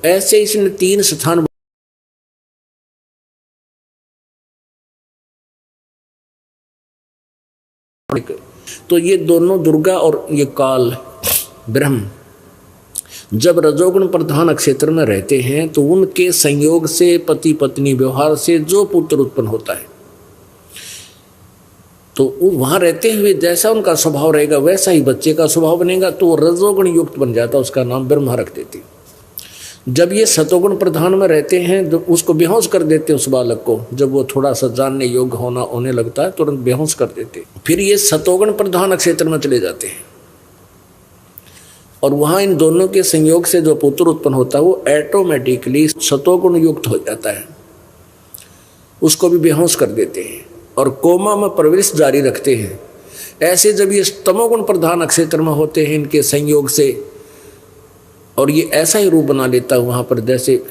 ऐसे इसने 3 स्थान। तो ये दोनों दुर्गा और ये काल ब्रह्म जब रजोगुण प्रधान क्षेत्र में रहते हैं तो उनके संयोग से पति पत्नी व्यवहार से जो पुत्र उत्पन्न होता है, तो वहां रहते हुए जैसा उनका स्वभाव रहेगा वैसा ही बच्चे का स्वभाव बनेगा, तो वो रजोगुण युक्त बन जाता, उसका नाम ब्रह्मा रख देते। जब ये सतोगुण प्रधान में रहते हैं तो उसको बेहोश कर देते उस बालक को, जब वो थोड़ा सा जानने योग्य होने लगता है तुरंत बेहोश कर देते। फिर ये सतोगुण प्रधान क्षेत्र में चले जाते हैं और वहाँ इन दोनों के संयोग से जो पुत्र उत्पन्न होता है वो ऑटोमेटिकली सतोगुण युक्त हो जाता है, उसको भी बेहोश कर देते हैं और कोमा में प्रवेश जारी रखते हैं। ऐसे जब ये तमोगुण प्रधान क्षेत्र में होते हैं इनके संयोग से, और ये ऐसा ही रूप बना लेता है वहाँ पर जैसे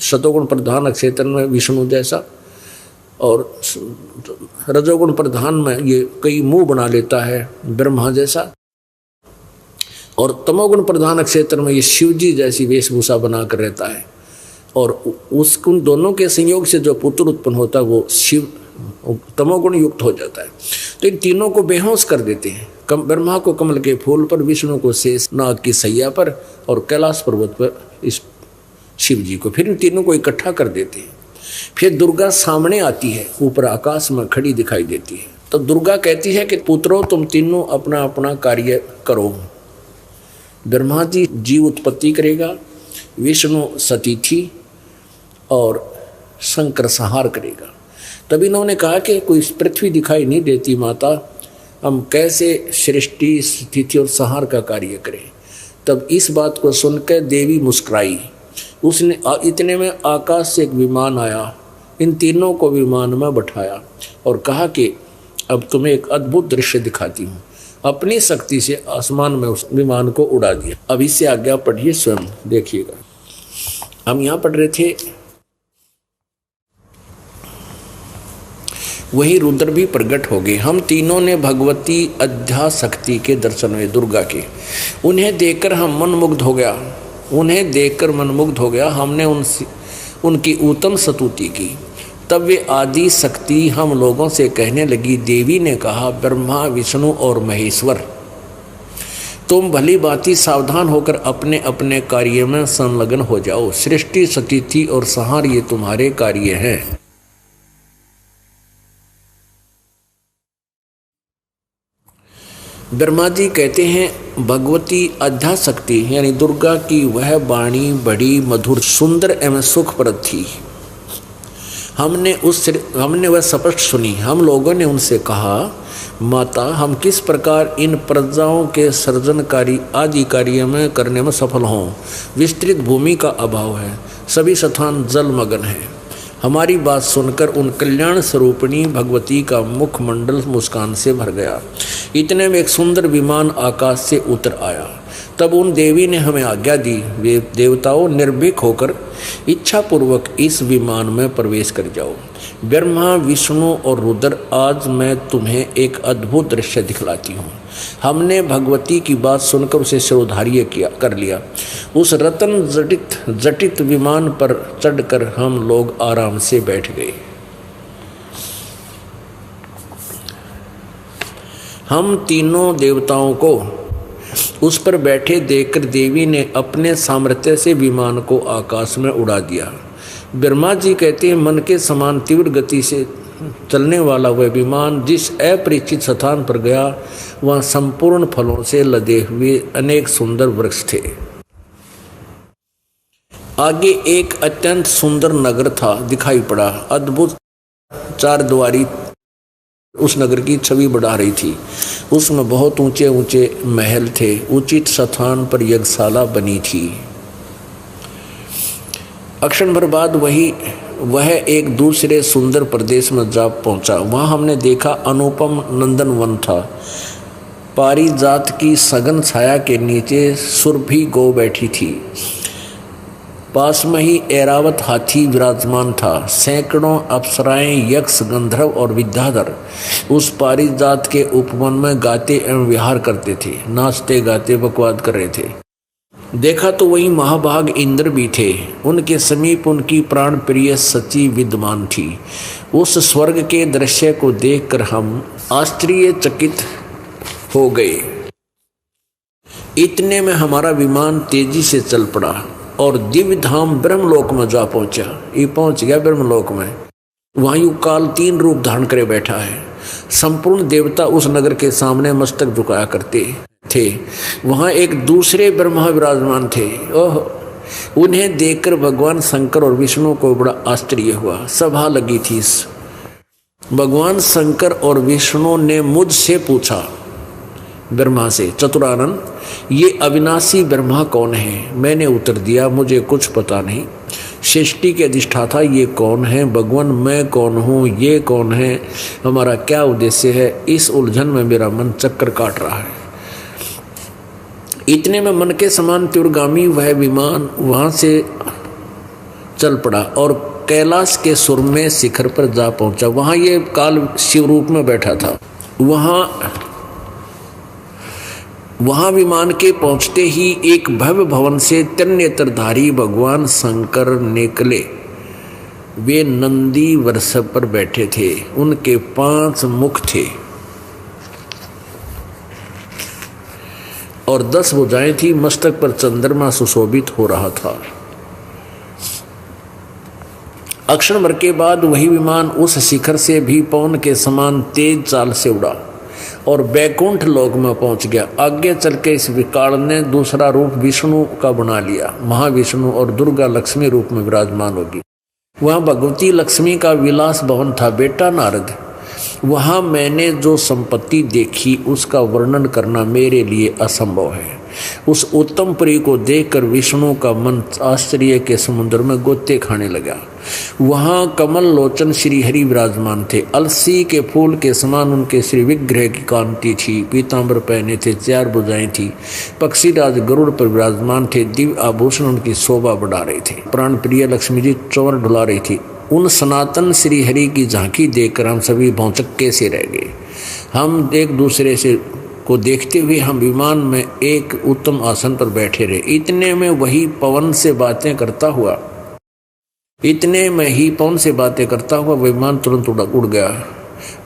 सतोगुण प्रधान क्षेत्र में विष्णु जैसा, और रजोगुण प्रधान में ये कई मुंह बना लेता है ब्रह्मा जैसा, और तमोगुण प्रधान क्षेत्र में ये शिव जी जैसी वेशभूषा बनाकर रहता है। और उन दोनों के संयोग से जो पुत्र उत्पन्न होता है वो शिव तमोगुण युक्त हो जाता है। तो इन तीनों को बेहोश कर देते हैं, ब्रह्मा को कमल के फूल पर, विष्णु को शेष नाग की सैया पर, और कैलाश पर्वत पर इस शिव जी को। फिर इन तीनों को इकट्ठा कर देते हैं। फिर दुर्गा सामने आती है, ऊपर आकाश में खड़ी दिखाई देती है। तो दुर्गा कहती है कि पुत्रों तुम तीनों अपना अपना कार्य करो। ब्रह्मा जी जीव उत्पत्ति करेगा, विष्णु सतीथि और शंकर संहार करेगा। तभी इन्होंने कहा कि कोई पृथ्वी दिखाई नहीं देती माता, हम कैसे सृष्टि स्थिति और संहार का कार्य करें। तब इस बात को सुनकर देवी मुस्कुराई। उसने इतने में आकाश से एक विमान आया, इन तीनों को विमान में बैठाया और कहा कि अब तुम्हें एक अद्भुत दृश्य दिखाती हूँ। अपनी शक्ति से आसमान में उस विमान को उड़ा दिया। अब इससे आज्ञा पढ़िए, स्वयं देखिएगा। हम यहाँ पढ़ रहे थे, वही रुद्र भी प्रकट हो गए। हम तीनों ने भगवती अध्याशक्ति के दर्शन हुए, दुर्गा के। उन्हें देखकर हम मनमुग्ध हो गया। हमने उनकी उत्तम स्तुति की। तब वे आदि शक्ति हम लोगों से कहने लगी, देवी ने कहा, ब्रह्मा विष्णु और महेश्वर, तुम भली भांति सावधान होकर अपने अपने कार्य में संलग्न हो जाओ। सृष्टि स्थिति और संहार ये तुम्हारे कार्य हैं। ब्रह्मा जी कहते हैं भगवती अध्याशक्ति यानी दुर्गा की वह वाणी बड़ी मधुर, सुंदर एवं सुखप्रद थी। हमने वह स्पष्ट सुनी। हम लोगों ने उनसे कहा, माता हम किस प्रकार इन प्रजाओं के सृजनकारी आदि कार्य में करने में सफल हों। विस्तृत भूमि का अभाव है, सभी स्थान जलमग्न है। हमारी बात सुनकर उन कल्याण स्वरूपिणी भगवती का मुखमंडल मुस्कान से भर गया। इतने में एक सुंदर विमान आकाश से उतर आया। तब उन देवी ने हमें आज्ञा दी, वे देवताओं निर्भीक होकर इच्छापूर्वक इस विमान में प्रवेश कर जाओ। ब्रह्मा विष्णु और रुद्र, आज मैं तुम्हें एक अद्भुत दृश्य दिखलाती हूँ। हमने भगवती की बात सुनकर उसे शिरोधार्य कर लिया। उस रत्न जटित विमान पर चढ़कर हम लोग आराम से बैठ गए। हम तीनों देवताओं को उस पर बैठे देखकर देवी ने अपने सामर्थ्य से विमान को आकाश में उड़ा दिया। ब्रह्मा जी कहते हैं, मन के समान तीव्र गति से चलने वाला वह विमान जिस अपरिचित स्थान पर गया, वहाँ संपूर्ण फलों से लदे हुए अनेक सुंदर वृक्ष थे। आगे एक अत्यंत सुंदर नगर था, दिखाई पड़ा। अद्भुत 4 द्वारी उस नगर की छवि बढ़ा रही थी। उसमें बहुत ऊंचे ऊंचे महल थे। उचित स्थान पर यज्ञशाला बनी थी। अक्षण भर बाद वह एक दूसरे सुंदर प्रदेश में जा पहुंचा। वहां हमने देखा अनुपम नंदन वन था। पारिजात की सघन छाया के नीचे सुरभि गौ बैठी थी। पास में ही ऐरावत हाथी विराजमान था। सैकड़ों अप्सराएं, यक्ष, गंधर्व और विद्याधर उस पारिजात के उपवन में गाते एवं विहार करते थे, नाचते गाते बकवाद कर रहे थे। देखा तो वही महाभाग इंद्र भी थे, उनके समीप उनकी प्राण प्रिय सची विद्यमान थी। उस स्वर्ग के दृश्य को देखकर हम आश्चर्यचकित हो गए। इतने में हमारा विमान तेजी से चल पड़ा और दिव्य धाम ब्रह्मलोक में जा पहुंचा। ये पहुंच गया ब्रह्मलोक में। वायु काल 3 रूप धारण करे बैठा है। संपूर्ण देवता उस नगर के सामने मस्तक झुकाया करते थे। वहां एक दूसरे ब्रह्मा विराजमान थे। ओह, उन्हें देखकर भगवान शंकर और विष्णु को बड़ा आश्चर्य हुआ। सभा लगी थी। भगवान शंकर और विष्णु ने मुझसे पूछा, ब्रह्मा से, चतुरानन, ये अविनाशी ब्रह्मा कौन है? मैंने उत्तर दिया, मुझे कुछ पता नहीं। सृष्टि के अधिष्ठाता ये कौन है? भगवान मैं कौन हूँ? ये कौन है? हमारा क्या उद्देश्य है? इस उलझन में मेरा मन चक्कर काट रहा है। इतने में मन के समान तीव्रगामी वह विमान वहाँ से चल पड़ा और कैलाश के सुरम्य शिखर पर जा पहुँचा। वहाँ ये काल शिव रूप में बैठा था। वहां विमान के पहुंचते ही एक भव्य भवन से त्रिनेत्रधारी भगवान शंकर निकले। वे नंदी वृषभ पर बैठे थे। उनके 5 मुख थे और 10 भुजाएं थी। मस्तक पर चंद्रमा सुशोभित हो रहा था। अक्षण भर के बाद वही विमान उस शिखर से भी पवन के समान तेज चाल से उड़ा और बैकुंठ लोक में पहुंच गया। आगे चल के इस विकाल ने दूसरा रूप विष्णु का बना लिया। महाविष्णु और दुर्गा लक्ष्मी रूप में विराजमान होगी। वहाँ भगवती लक्ष्मी का विलास भवन था। बेटा नारद, वहाँ मैंने जो संपत्ति देखी उसका वर्णन करना मेरे लिए असंभव है। उस उत्तम पुरी को देखकर विष्णु का मन आश्चर्य के समुद्र में गोते खाने लगा। वहाँ कमल लोचन श्री हरि विराजमान थे। अलसी के फूल के समान उनके श्री विग्रह की कांति थी। पीतांबर पहने थे, 4 भुजाएं थी। पक्षीराज गरुड़ पर विराजमान थे। दिव्य आभूषण उनकी शोभा बढ़ा रहे थे। प्राण प्रिय लक्ष्मी जी चौर ढुला रही थी। उन सनातन श्री हरि की झांकी देखकर हम सभी भौचक्के से रह गए। हम एक दूसरे से को देखते हुए हम विमान में एक उत्तम आसन पर बैठे रहे। इतने में ही पवन से बातें करता हुआ विमान तुरंत उड़ गया।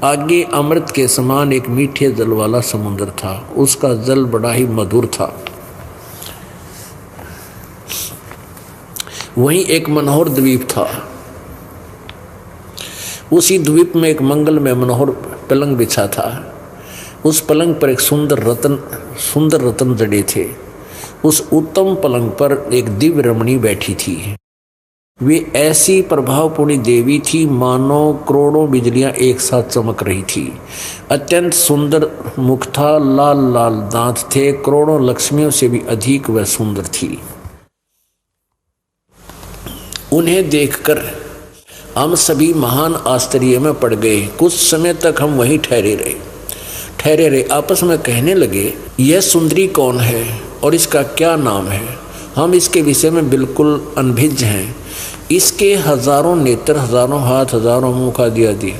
आगे अमृत के समान एक मीठे जल वाला समुद्र था। उसका जल बड़ा ही मधुर था। वहीं एक मनोहर द्वीप था। उसी द्वीप में एक मंगल में मनोहर पलंग बिछा था। उस पलंग पर एक सुंदर रतन जड़े थे। उस उत्तम पलंग पर एक दिव्य रमणी बैठी थी। वे ऐसी प्रभावपूर्ण देवी थी मानो करोड़ों बिजलियां एक साथ चमक रही थी। अत्यंत सुंदर मुख था, लाल लाल दांत थे। करोड़ों लक्ष्मियों से भी अधिक वह सुंदर थी। उन्हें देखकर हम सभी महान आश्चर्य में पड़ गए। कुछ समय तक हम वहीं ठहरे रहे। आपस में कहने लगे, यह सुंदरी कौन है और इसका क्या नाम है? हम इसके विषय में बिल्कुल अनभिज्ञ हैं। इसके हजारों नेत्र, हजारों हाथ, हजारों मुख आदि आदि।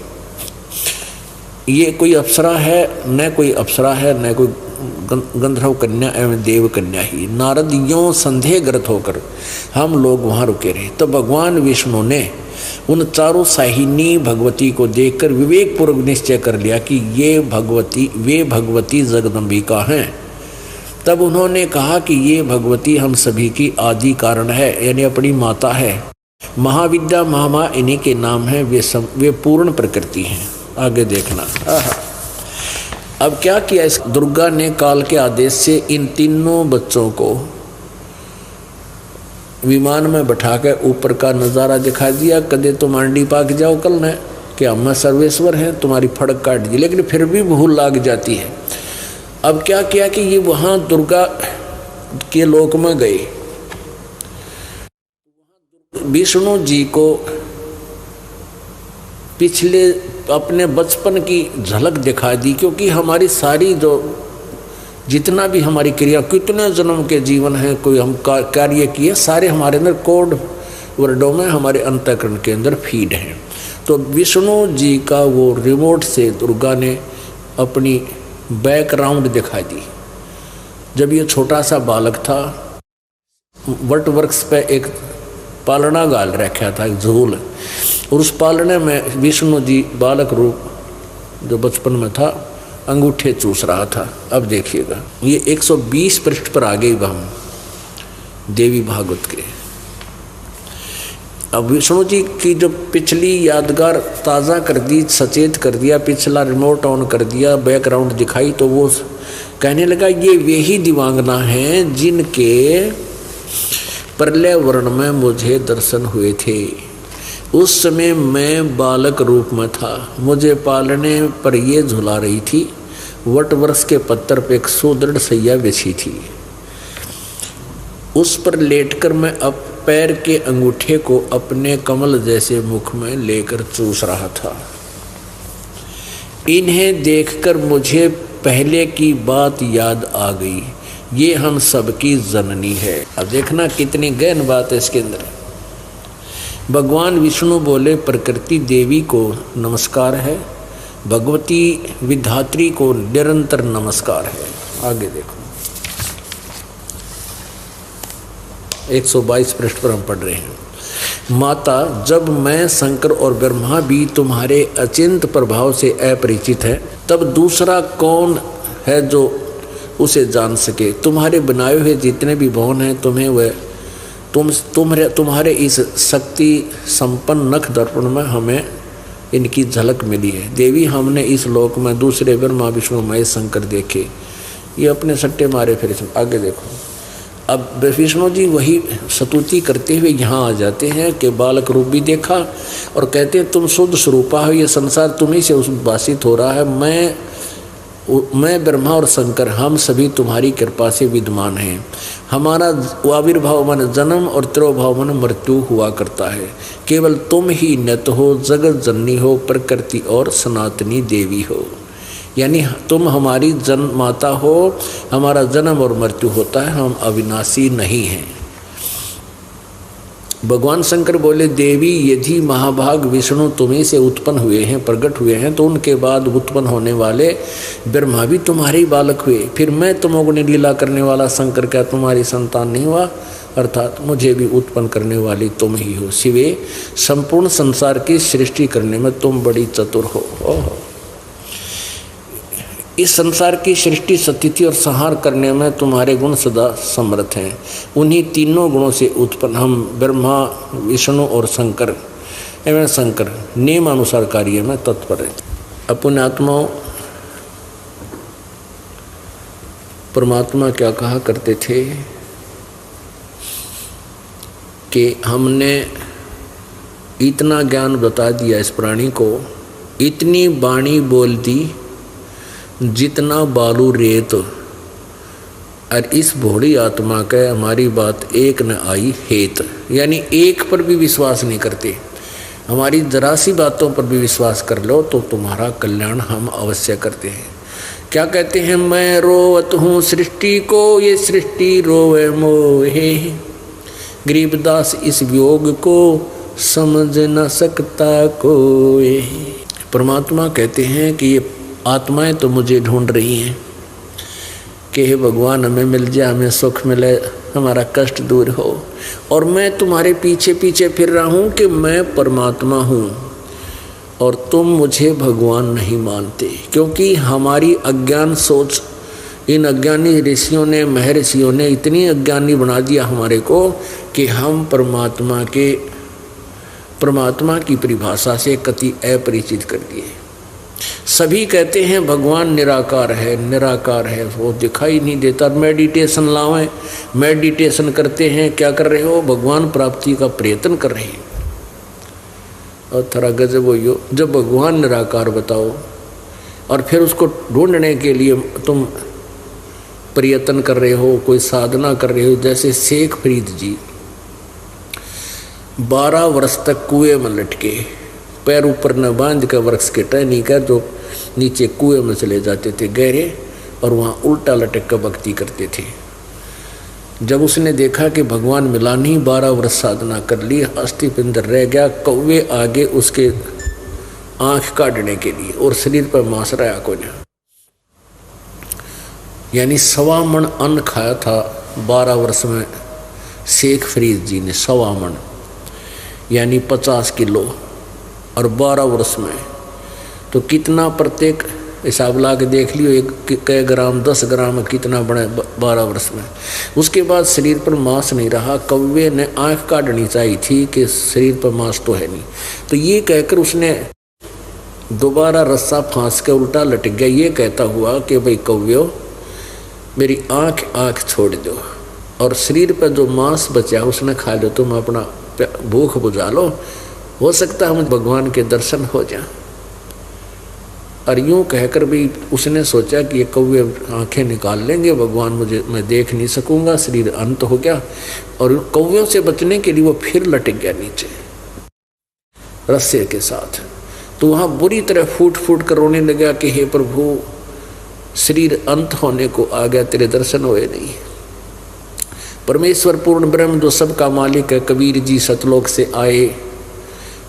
ये कोई अप्सरा है, न कोई अप्सरा है, न कोई गंधर्व कन्या एवं देव कन्या ही। नारद यों संदेहग्रस्त होकर हम लोग वहाँ रुके रहे। तो भगवान विष्णु ने उन चारों साहिनी भगवती को देखकर विवेक पूर्वक निश्चय कर लिया कि वे भगवती जगदम्बिका हैं। तब उन्होंने कहा कि ये भगवती हम सभी की आदि कारण है, यानी अपनी माता है। महाविद्या महामा इन्हीं के नाम है। वे पूर्ण प्रकृति हैं। आगे देखना। अब क्या किया इस दुर्गा ने? काल के आदेश से इन तीनों बच्चों को विमान में बैठा कर ऊपर का नज़ारा दिखा दिया। कदे तो मांडी पाक जाओ कल न कि हम सर्वेश्वर हैं, तुम्हारी फड़क काट दी। लेकिन फिर भी भूल लाग जाती है। अब क्या किया कि ये वहाँ दुर्गा के लोक में गए। विष्णु जी को पिछले अपने बचपन की झलक दिखा दी, क्योंकि हमारी सारी जो जितना भी हमारी क्रिया, कितने जन्म के जीवन है, कोई हम कार्य किए, सारे हमारे अंदर कोड वर्डों में हमारे अंतःकरण के अंदर फीड हैं। तो विष्णु जी का वो रिमोट से दुर्गा ने अपनी बैकग्राउंड दिखा दी। जब ये छोटा सा बालक था वट वृक्ष पे एक पालना गाल रखा था, एक झूल, और उस पालने में विष्णु जी बालक रूप जो बचपन में था अंगूठे चूस रहा था। अब देखिएगा ये 120 पृष्ठ पर आ गई हम देवी भागवत के। अब विष्णु जी की जो पिछली यादगार ताज़ा कर दी, सचेत कर दिया, पिछला रिमोट ऑन कर दिया, बैकग्राउंड दिखाई, तो वो कहने लगा ये वही दिवांगना हैं जिनके प्रलय वर्ण में मुझे दर्शन हुए थे। उस समय मैं बालक रूप में था, मुझे पालने पर ये झुला रही थी। वट वृक्ष के पत्थर पर एक सुदृढ़ सैया बिछी थी, उस पर लेटकर मैं अब पैर के अंगूठे को अपने कमल जैसे मुख में लेकर चूस रहा था। इन्हें देखकर मुझे पहले की बात याद आ गई, ये हम सबकी जननी है। अब देखना कितनी गहन बात है इसके अंदर। भगवान विष्णु बोले प्रकृति देवी को नमस्कार है, भगवती विधात्री को निरंतर नमस्कार है। आगे देखो 122 पृष्ठ पर हम पढ़ रहे हैं। माता, जब मैं शंकर और ब्रह्मा भी तुम्हारे अचिंत प्रभाव से अपरिचित है, तब दूसरा कौन है जो उसे जान सके। तुम्हारे बनाए हुए जितने भी भवन हैं तुम्हें वह तुम्हारे इस शक्ति संपन्न नख दर्पण में हमें इनकी झलक मिली है। देवी, हमने इस लोक में दूसरे ब्रह्मा विष्णु महेश शंकर देखे। ये अपने सट्टे मारे फिर आगे देखो। अब विष्णु जी वही स्तुति करते हुए यहाँ आ जाते हैं कि बालक रूप भी देखा और कहते हैं तुम शुद्ध स्वरूपा हो, ये संसार तुम्ही से उद्भासित हो रहा है। मैं ब्रह्मा और शंकर हम सभी तुम्हारी कृपा से विद्यमान हैं। हमारा आविर्भाव मन जन्म और तिरोभाव मन मृत्यु हुआ करता है। केवल तुम ही नित्य हो, जगत जननी हो, प्रकृति और सनातनी देवी हो। यानी तुम हमारी जन्म माता हो, हमारा जन्म और मृत्यु होता है, हम अविनाशी नहीं हैं। भगवान शंकर बोले देवी, यदि महाभाग विष्णु तुम्ही से उत्पन्न हुए हैं, प्रकट हुए हैं, तो उनके बाद उत्पन्न होने वाले ब्रह्मा भी तुम्हारे ही बालक हुए। फिर मैं तुमोगुणी लीला करने वाला शंकर क्या तुम्हारी संतान नहीं हुआ? अर्थात मुझे भी उत्पन्न करने वाली तुम ही हो। शिवे, संपूर्ण संसार की सृष्टि करने में तुम बड़ी चतुर हो। इस संसार की सृष्टि, स्थिति और संहार करने में तुम्हारे गुण सदा समर्थ हैं। उन्हीं तीनों गुणों से उत्पन्न हम ब्रह्मा विष्णु और शंकर एवं शंकर नियमानुसार कार्य में तत्पर है। अपने आत्माओं, परमात्मा क्या कहा करते थे कि हमने इतना ज्ञान बता दिया इस प्राणी को, इतनी वाणी बोल दी जितना बालू रेत, और इस भोड़ी आत्मा के हमारी बात एक न आई हेत। यानी एक पर भी विश्वास नहीं करते, हमारी जरा सी बातों पर भी विश्वास कर लो तो तुम्हारा कल्याण हम अवश्य करते हैं। क्या कहते हैं? मैं रोवत हूँ सृष्टि को, ये सृष्टि रोवे मोहे, गरीबदास इस वियोग को समझ न सकता कोई। परमात्मा कहते हैं कि ये आत्माएं तो मुझे ढूंढ रही हैं कि हे भगवान हमें मिल जाए, हमें सुख मिले, हमारा कष्ट दूर हो, और मैं तुम्हारे पीछे पीछे फिर रहा हूँ कि मैं परमात्मा हूँ और तुम मुझे भगवान नहीं मानते। क्योंकि हमारी अज्ञान सोच, इन अज्ञानी ऋषियों ने, महर्षियों ने इतनी अज्ञानी बना दिया हमारे को कि हम परमात्मा की परिभाषा से कति अपरिचित कर दिए। सभी कहते हैं भगवान निराकार है, निराकार है, वो दिखाई नहीं देता। मेडिटेशन लावें, मेडिटेशन करते हैं, क्या कर रहे हो? भगवान प्राप्ति का प्रयत्न कर रहे हैं। और थोड़ा गजब हो, जब भगवान निराकार बताओ और फिर उसको ढूंढने के लिए तुम प्रयत्न कर रहे हो, कोई साधना कर रहे हो। जैसे शेख फरीद जी 12 वर्ष तक कुएं में लटके, पैर ऊपर न बांध कर वृक्ष के टहनी कर, जो नीचे कुएं में चले जाते थे गहरे, और वहाँ उल्टा लटक कर भक्ति करते थे। जब उसने देखा कि भगवान मिला नहीं, 12 वर्ष साधना कर ली, अस्थि पिंजर रह गया, कौवे आगे उसके आँख काटने के लिए, और शरीर पर मांस रहा कोई नहीं। यानी 1.25 मन अन्न खाया था 12 वर्ष में शेख फरीद जी ने 1.25 मन यानी 50 किलो और 12 वर्ष में, तो कितना प्रत्येक हिसाब ला के देख लियो, एक कै ग्राम 10 ग्राम कितना बने 12 वर्ष में। उसके बाद शरीर पर मांस नहीं रहा। कौवे ने आँख काटनी चाहिए थी कि शरीर पर मांस तो है नहीं, तो ये कहकर उसने दोबारा रस्सा फांस के उल्टा लटक गया, ये कहता हुआ कि भाई कौव्यो मेरी आँख छोड़ दो और शरीर पर जो मांस बचा उसने खा लो, तुम अपना भूख बुझा लो, हो सकता है हम भगवान के दर्शन हो जाए। और यूँ कहकर भी उसने सोचा कि ये कौवे आंखें निकाल लेंगे, भगवान मैं देख नहीं सकूंगा, शरीर अंत हो गया। और कौवें से बचने के लिए वो फिर लटक गया नीचे रस्से के साथ। तो वहाँ बुरी तरह फूट फूट कर रोने लगा कि हे प्रभु, शरीर अंत होने को आ गया, तेरे दर्शन हुए नहीं। परमेश्वर पूर्ण ब्रह्म जो सबका मालिक है, कबीर जी सतलोक से आए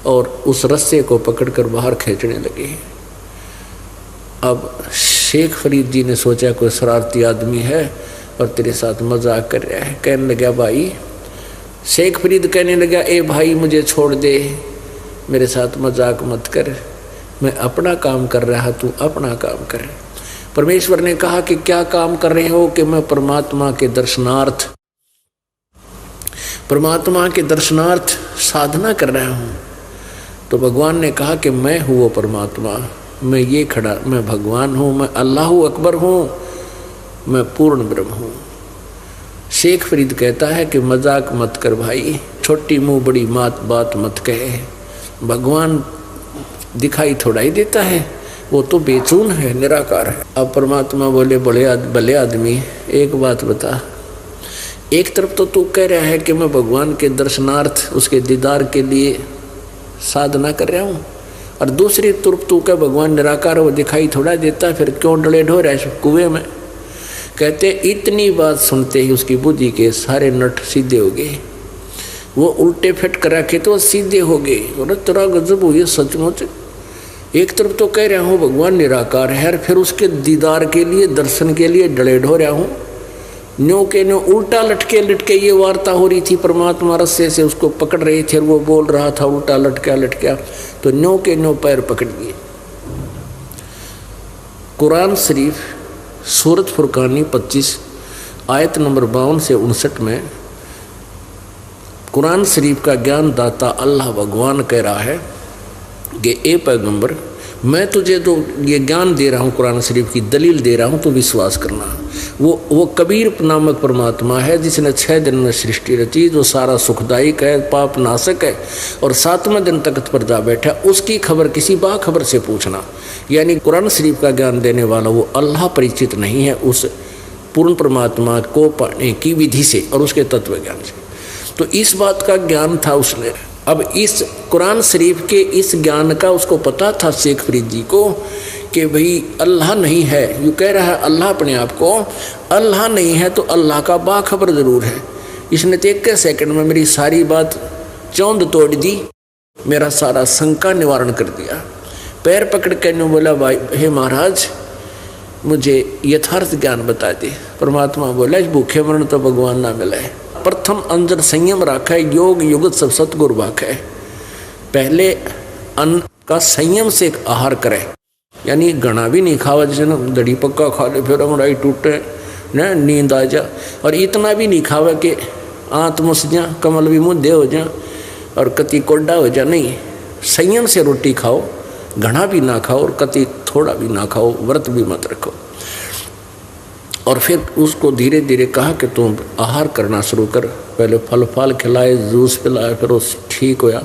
और उस रस्से को पकड़कर बाहर खींचने लगे। अब शेख फरीद जी ने सोचा कोई शरारती आदमी है और तेरे साथ मजाक कर रहा है। कहने लगा भाई, शेख फरीद कहने लगा, ए भाई मुझे छोड़ दे, मेरे साथ मजाक मत कर, मैं अपना काम कर रहा, तू अपना काम कर। परमेश्वर ने कहा कि क्या काम कर रहे हो? कि मैं परमात्मा के दर्शनार्थ साधना कर रहा हूँ। तो भगवान ने कहा कि मैं हूँ वो परमात्मा, मैं ये खड़ा, मैं भगवान हूँ, मैं अल्लाह अकबर हूँ, मैं पूर्ण ब्रह्म हूँ। शेख फरीद कहता है कि मजाक मत कर भाई, छोटी मुँह बड़ी बात मत कहे, भगवान दिखाई थोड़ा ही देता है, वो तो बेचून है, निराकार है। अब परमात्मा बोले, भले आदमी एक बात बता, एक तरफ तो तू कह रहा है कि मैं भगवान के दर्शनार्थ उसके दीदार के लिए साधना कर रहा हूँ, और दूसरी तरफ तू क्या भगवान निराकार वो दिखाई थोड़ा देता है, फिर क्यों डले ढो रहा है कुएं में? कहते इतनी बात सुनते ही उसकी बुद्धि के सारे नट सीधे हो गए, वो उल्टे फिट करा के तो सीधे हो गए। और तेरा गजब हुई सचमुच, एक तरफ तो कह रहा हूँ भगवान निराकार है और फिर उसके दीदार के लिए दर्शन के लिए डले ढो रहा हूँ। न्यो के न्यो उल्टा लटके ये वार्ता हो रही थी, परमात्मा रस्से से उसको पकड़ रहे थे और वो बोल रहा था उल्टा लटका, तो न्यो के न्यो पैर पकड़ लिए। कुरान शरीफ सूरत फुरकानी 25 आयत नंबर 52 से 59 में कुरान शरीफ का ज्ञान दाता अल्लाह भगवान कह रहा है कि ए पैगंबर, मैं तुझे जो ये ज्ञान दे रहा हूँ, कुरान शरीफ की दलील दे रहा हूँ, तो विश्वास करना। वो कबीर नामक परमात्मा है जिसने 6 दिन में सृष्टि रची, जो सारा सुखदायक है, पाप नाशक है, और 7वें दिन तख्त पर जा बैठा। उसकी खबर किसी बाखबर से पूछना। यानी कुरान शरीफ का ज्ञान देने वाला वो अल्लाह परिचित नहीं है उस पूर्ण परमात्मा को पाने की विधि से और उसके तत्व ज्ञान से। तो इस बात का ज्ञान था उसने। अब इस कुरान शरीफ के इस ज्ञान का उसको पता था शेख फरीद जी को कि भाई अल्लाह नहीं है। यूँ कह रहा है अल्लाह अपने आप को, अल्लाह नहीं है तो अल्लाह का बाखबर ज़रूर है। इसने तो 1 सेकंड में मेरी सारी बात चौंध तोड़ दी, मेरा सारा शंका निवारण कर दिया। पैर पकड़ के ने बोला, भाई हे महाराज मुझे यथार्थ ज्ञान बता दे। परमात्मा बोला, इस भूखे मरण तो भगवान ना मिला है। प्रथम अंजर संयम रखा है, योग युगत सब सतगुरु भाखा है। पहले अन्न का संयम से आहार करे, यानी घना भी नहीं खावा, जैसे ना दड़ी पक्का खा ले फिर हमारा टूटे न नींद आ जा, और इतना भी नहीं खावा कि आंत मुस जा, कमल भी मुद्दे हो जा और कति कोड्डा हो जा। नहीं, संयम से रोटी खाओ, घना भी ना खाओ और कति थोड़ा भी ना खाओ, व्रत भी मत रखो। और फिर उसको धीरे धीरे कहा कि तुम आहार करना शुरू कर। पहले फल खिलाए, जूस पिलाए, फिर वो ठीक होया।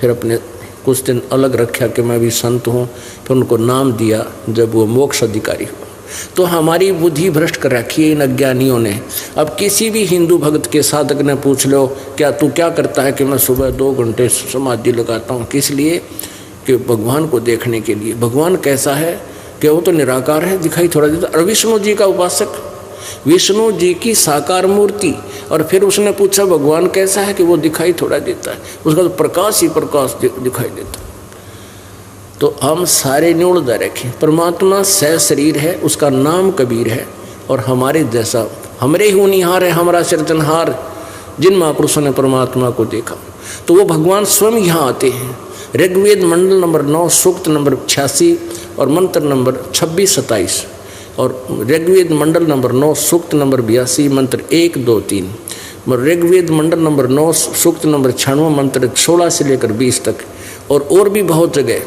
फिर अपने कुछ दिन अलग रखा कि मैं भी संत हूँ, फिर उनको नाम दिया जब वो मोक्ष अधिकारी हुआ। तो हमारी बुद्धि भ्रष्ट कर रखी है इन अज्ञानियों ने। अब किसी भी हिंदू भक्त के साधक ने पूछ लो, क्या तू क्या करता है? कि मैं सुबह 2 घंटे समाधि लगाता हूँ। किस लिए? कि भगवान को देखने के लिए। भगवान कैसा है? कि वो तो निराकार है, दिखाई थोड़ा देता। और विष्णु जी का उपासक, विष्णु जी की साकार मूर्ति। और फिर उसने पूछा भगवान कैसा है? कि वो दिखाई थोड़ा देता है, उसका तो प्रकाश ही प्रकाश दिखाई देता। तो हम सारे न्यूनता रखें, परमात्मा सह शरीर है, उसका नाम कबीर है, और हमारे जैसा हमरे ही होनिहार है, हमारा सृजनहार जिन महापुरुषों ने परमात्मा को देखा, तो वो भगवान स्वयं यहाँ आते हैं। ऋग्वेद मंडल नंबर 9 सूक्त नंबर 86 और मंत्र नंबर 26-27, और ऋग्वेद मंडल नंबर 9 सूक्त नंबर 82 मंत्र 1, 2, 3, ऋग्वेद मंडल नंबर 9 सूक्त नंबर 96 मंत्र 16 से लेकर 20 तक, और भी बहुत जगह।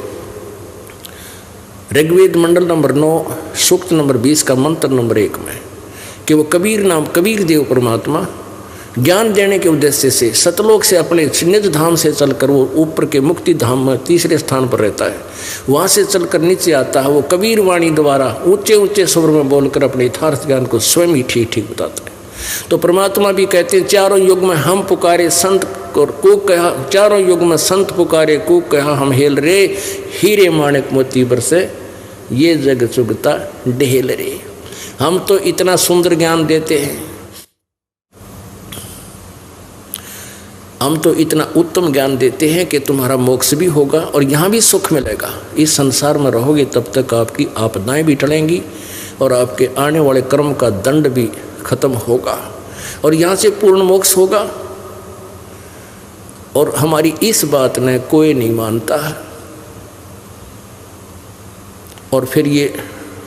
ऋग्वेद मंडल नंबर 9 सूक्त नंबर 20 का मंत्र नंबर 1 में कि वो कबीर देव परमात्मा ज्ञान देने के उद्देश्य से सतलोक से अपने निज धाम से चलकर वो ऊपर के मुक्ति धाम में तीसरे स्थान पर रहता है, वहाँ से चलकर नीचे आता है। वो कबीर वाणी द्वारा ऊंचे ऊंचे स्वर में बोलकर अपने यथार्थ ज्ञान को स्वयं ही ठीक ठीक बताता है। तो परमात्मा भी कहते हैं, चारों युग में हम पुकारे संत को कहा, चारों युग में संत पुकारे को कहा, हम हेल रे हीरे माणिक मोती बरसे, ये जग चुगता ढेल रे। हम तो इतना सुंदर ज्ञान देते हैं, हम तो इतना उत्तम ज्ञान देते हैं कि तुम्हारा मोक्ष भी होगा और यहाँ भी सुख मिलेगा। इस संसार में रहोगे तब तक आपकी आपदाएं भी टलेंगी और आपके आने वाले कर्म का दंड भी खत्म होगा और यहाँ से पूर्ण मोक्ष होगा। और हमारी इस बात ने कोई नहीं मानता, और फिर ये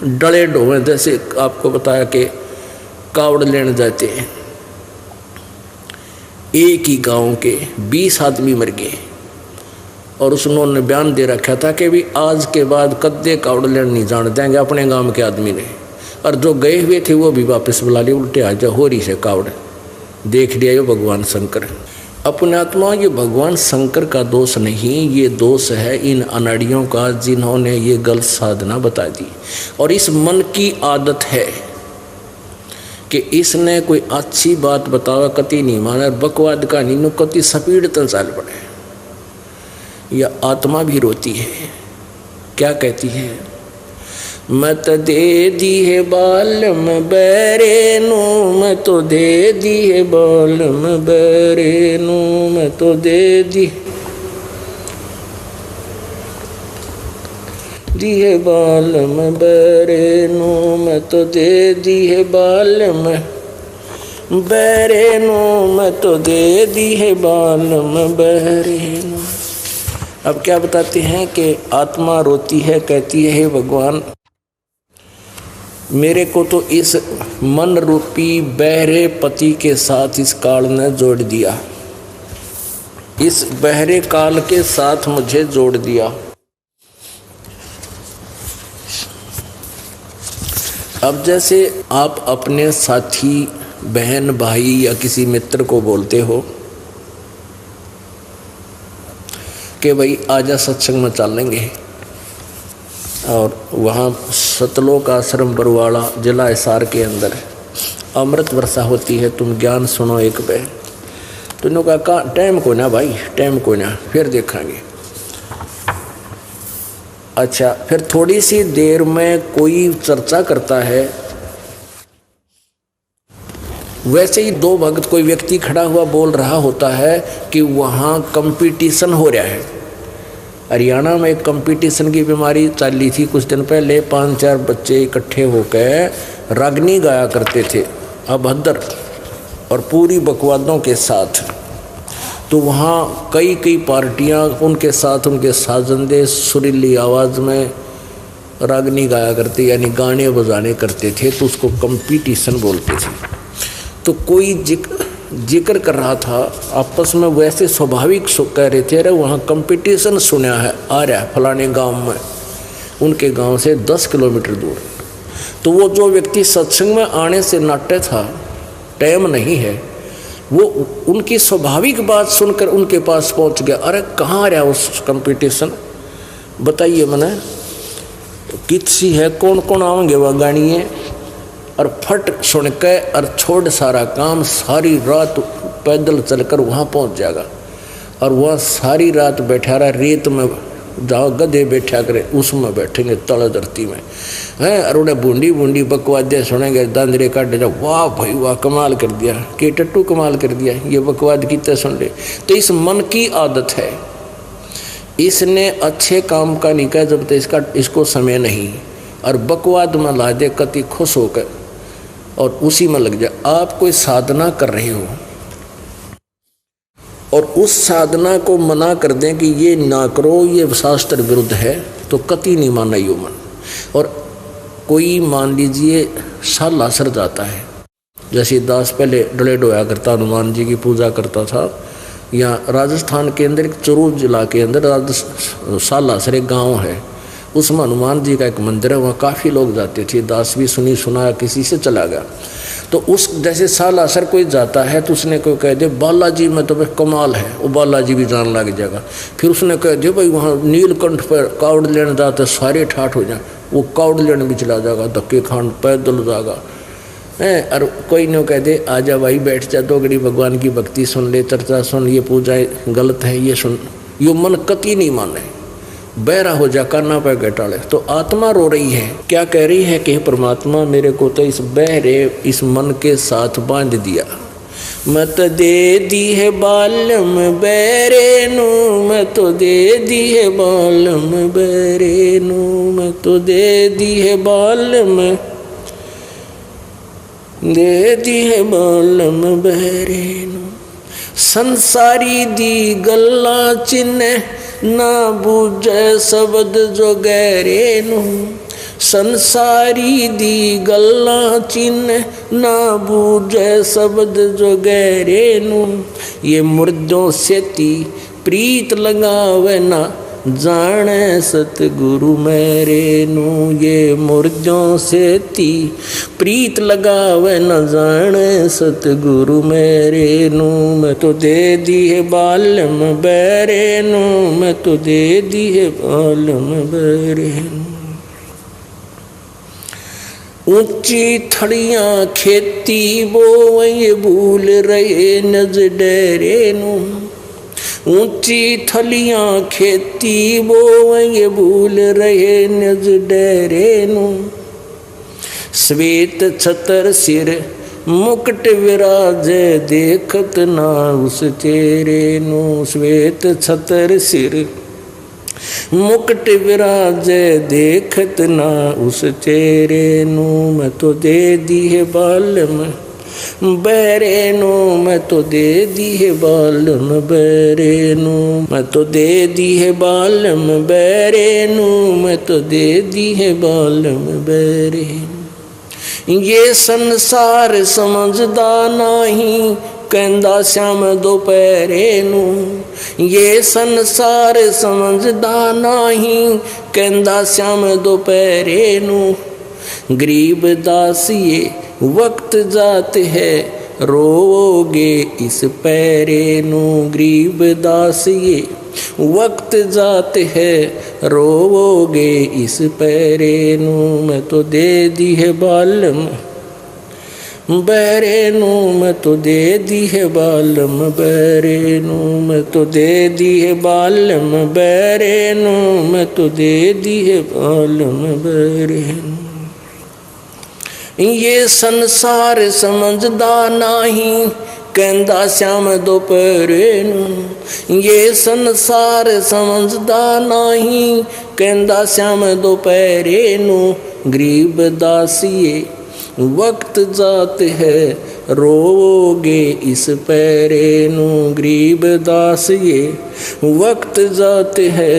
डले डोवे, जैसे आपको बताया कि कावड़ लेने जाते हैं, एक ही गांव के 20 आदमी मर गए और उन्होंने बयान दे रखा था कि भी आज के बाद कद्दे कावड़ लेने नहीं जाने देंगे अपने गांव के आदमी ने। और जो गए हुए थे वो भी वापस बुला लिए, उल्टे आ जा हो रही से कावड़। देख लिया ये भगवान शंकर। अपने आत्मा, ये भगवान शंकर का दोष नहीं, ये दोष है इन अनाड़ियों का जिन्होंने ये गलत साधना बता दी। और इस मन की आदत है कि इसने कोई अच्छी बात बतावा कति नहीं माना, बकवाद का नीनो कति सपीड़ तन चाल पड़े। यह आत्मा भी रोती है, क्या कहती है, मत दे दी है बालम बैरेनु, मैं तो दे दी है बालम बैरेनु, मैं तो दे दी है बालम बैरेनु, मैं तो दे दी है बालम बैरेनु, मैं तो दे दी है बालम बैरेनु। अब क्या बताते हैं कि आत्मा रोती है, कहती है, हे भगवान मेरे को तो इस मन रूपी बहरे पति के साथ इस काल ने जोड़ दिया, इस बहरे काल के साथ मुझे जोड़ दिया। अब जैसे आप अपने साथी बहन भाई या किसी मित्र को बोलते हो कि भाई आजा सत्संग में चलेंगे, और वहाँ सतलोक आश्रम बरवाड़ा जिला हिसार के अंदर अमृत वर्षा होती है, तुम ज्ञान सुनो एक बे। तो उन्होंने कहा टाइम को ना भाई, टाइम को ना, फिर देखेंगे। अच्छा, फिर थोड़ी सी देर में कोई चर्चा करता है, वैसे ही दो भक्त कोई व्यक्ति खड़ा हुआ बोल रहा होता है कि वहाँ कंपटीशन हो रहा है। हरियाणा में एक कंपटीशन की बीमारी चली थी कुछ दिन पहले, 5-4 बच्चे इकट्ठे होकर रागनी गाया करते थे अभद्र और पूरी बकवादों के साथ। तो वहाँ कई पार्टियाँ उनके साथ उनके साजंदे सुरीली आवाज़ में रागनी गाया करते, यानी गाने बजाने करते थे, तो उसको कंपटीशन बोलते थे। तो कोई जिक्र कर रहा था आपस में, वैसे स्वाभाविक कह रहे थे, अरे वहाँ कंपटीशन सुना है आ रहा है फलाने गांव में, उनके गांव से 10 किलोमीटर दूर। तो वो जो व्यक्ति सत्संग में आने से नाट्य था, टाइम नहीं है, वो उनकी स्वाभाविक बात सुनकर उनके पास पहुंच गया। अरे कहाँ आ रहा उस कंपटीशन, बताइए मने कितसी है, कौन कौन आएंगे वह गानी है। और फट सुन के और छोड़ सारा काम, सारी रात पैदल चलकर वहाँ पहुँच जाएगा और वह सारी रात बैठा रहा, रेत में जहाँ गधे बैठा करे उसमें बैठेंगे तल धरती में हैं, और उन्हें बूंदी बकवाद्य सुनेंगे, दांदरे काटे जाओ, वाह भाई वाह कमाल कर दिया, के टट्टू कमाल कर दिया, ये बकवाद कितने सुन ले। तो इस मन की आदत है, इसने अच्छे काम का नहीं कहा जब तक इसको समय नहीं, और बकवाद में ला दे कति खुश होकर और उसी में लग जाए। आप कोई साधना कर रहे हो, और उस साधना को मना कर दें कि ये ना करो, ये शास्त्र विरुद्ध है, तो कति नहीं माना यो मन। और कोई मान लीजिए साल असर जाता है, जैसे दास पहले डले डोया करता, हनुमान जी की पूजा करता था। यहाँ राजस्थान के अंदर एक चुरू जिला के अंदर सालासर एक गाँव है, उसमें हनुमान जी का एक मंदिर है, वहाँ काफ़ी लोग जाते थे। दास भी सुना किसी से चला गया, तो उस जैसे सालासर कोई जाता है तो उसने कोई कह दे बालाजी में तो भाई कमाल है, वो बालाजी भी जान लग जाएगा। फिर उसने कह दिया भाई वहाँ नीलकंठ पर कावड़ लेने जाते सारे ठाठ हो जाए, वो कावड़ लेने भी चला जाएगा, धक्के खान पैदल जाएगा है। और कोई नहीं कह दे आजा भाई बैठ जा, दो घड़ी भगवान की भक्ति सुन ले, चर्चा सुन, ये पूजा गलत है ये सुन, यो मन कति नहीं माने, बहरा हो जा काना पे गटाले। तो आत्मा रो रही है, क्या कह रही है कि परमात्मा मेरे को तो इस बहरे इस मन के साथ बांध दिया, मत दे दी है बालम बहरे नू, मैं तो दे दी है बालम बहरे नू, मैं तो दे दी है बालम, दे दी है बालम बहरे नू। संसारी दी गल्ला चिन्ह ना बूझे शब्द जो गहरे नू, संसारी दी गल्ला चिन्ह ना बूझे शब्द जो गहरे नू। ये मुर्दों से ती प्रीत लगावे ना जाने सतगुरु मेरे नू, ये मुर्दों से ती प्रीत लगावे न जाने सतगुरु मेरे नू। मैं तो दे दी है बालम बहरे नू, मैं तो दे दी है बालम बहरे नू। ऊंची थड़ियां खेती वो ये भूल रहे नज डेरे नू, ऊंची थलियां खेती वो ये भूल रहे नज डेरे नू। श्वेत छतर सिर मुकुट विराजे देखत ना उस चेहरे नू, श्वेत छतर सिर मुकुट विराजे देखत ना उस चेहरे नू। मैं तो दे दी है बालम बहरे नू, मैं तो दे दी है बालम बहरे नू, मैं तो दे दी है बालम बहरे नू, मैं तो दे दी है बालम बहरे नू। ये संसार समझदा नहीं कहंदा श्याम दोपहरे नू, ये संसार समझदा नहीं कहंदा श्याम दोपहरे नू। गरीब दासिए वक्त जाते है रोओगे इस पैरे नू, गरीब दासिए वक्त जाते है रोओगे इस पैरे नू। मैं तो दे दी है बालम बहरे नू, मैं तो दे दी है बालम बहरे नू, मैं तो दे दी है बालम बहरे नू, मैं तो दे दी है बालम बहरे नू। ये संसार समझदा नहीं कहंदा श्याम दोपहरे नू, ये संसार समझदा नहीं कहंदा श्याम दोपहरे नू। गरीब दासिए वक्त जात है रोओगे इस पैरे नू, गरीब दासिए वक्त जात है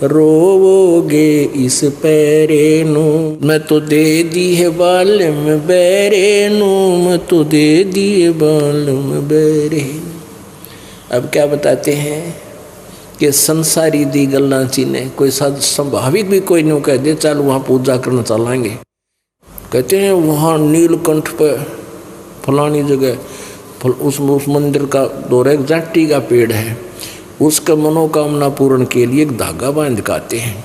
रोओगे इस पैरे नू। मैं तो दे दी है बालम बहरे नू, मैं तो दे दी है बालम बहरे नू। अब क्या बताते हैं कि संसारी दी गल्ला चीने, कोई संभाविक भी कोई नहीं कह दे चल वहाँ पूजा करना चलाएंगे, कहते हैं वहाँ नीलकंठ पर फलानी जगह उस मंदिर का दौरा एक जाटी का पेड़ है, उसका मनोकामना पूर्ण के लिए एक धागा बांध काते हैं,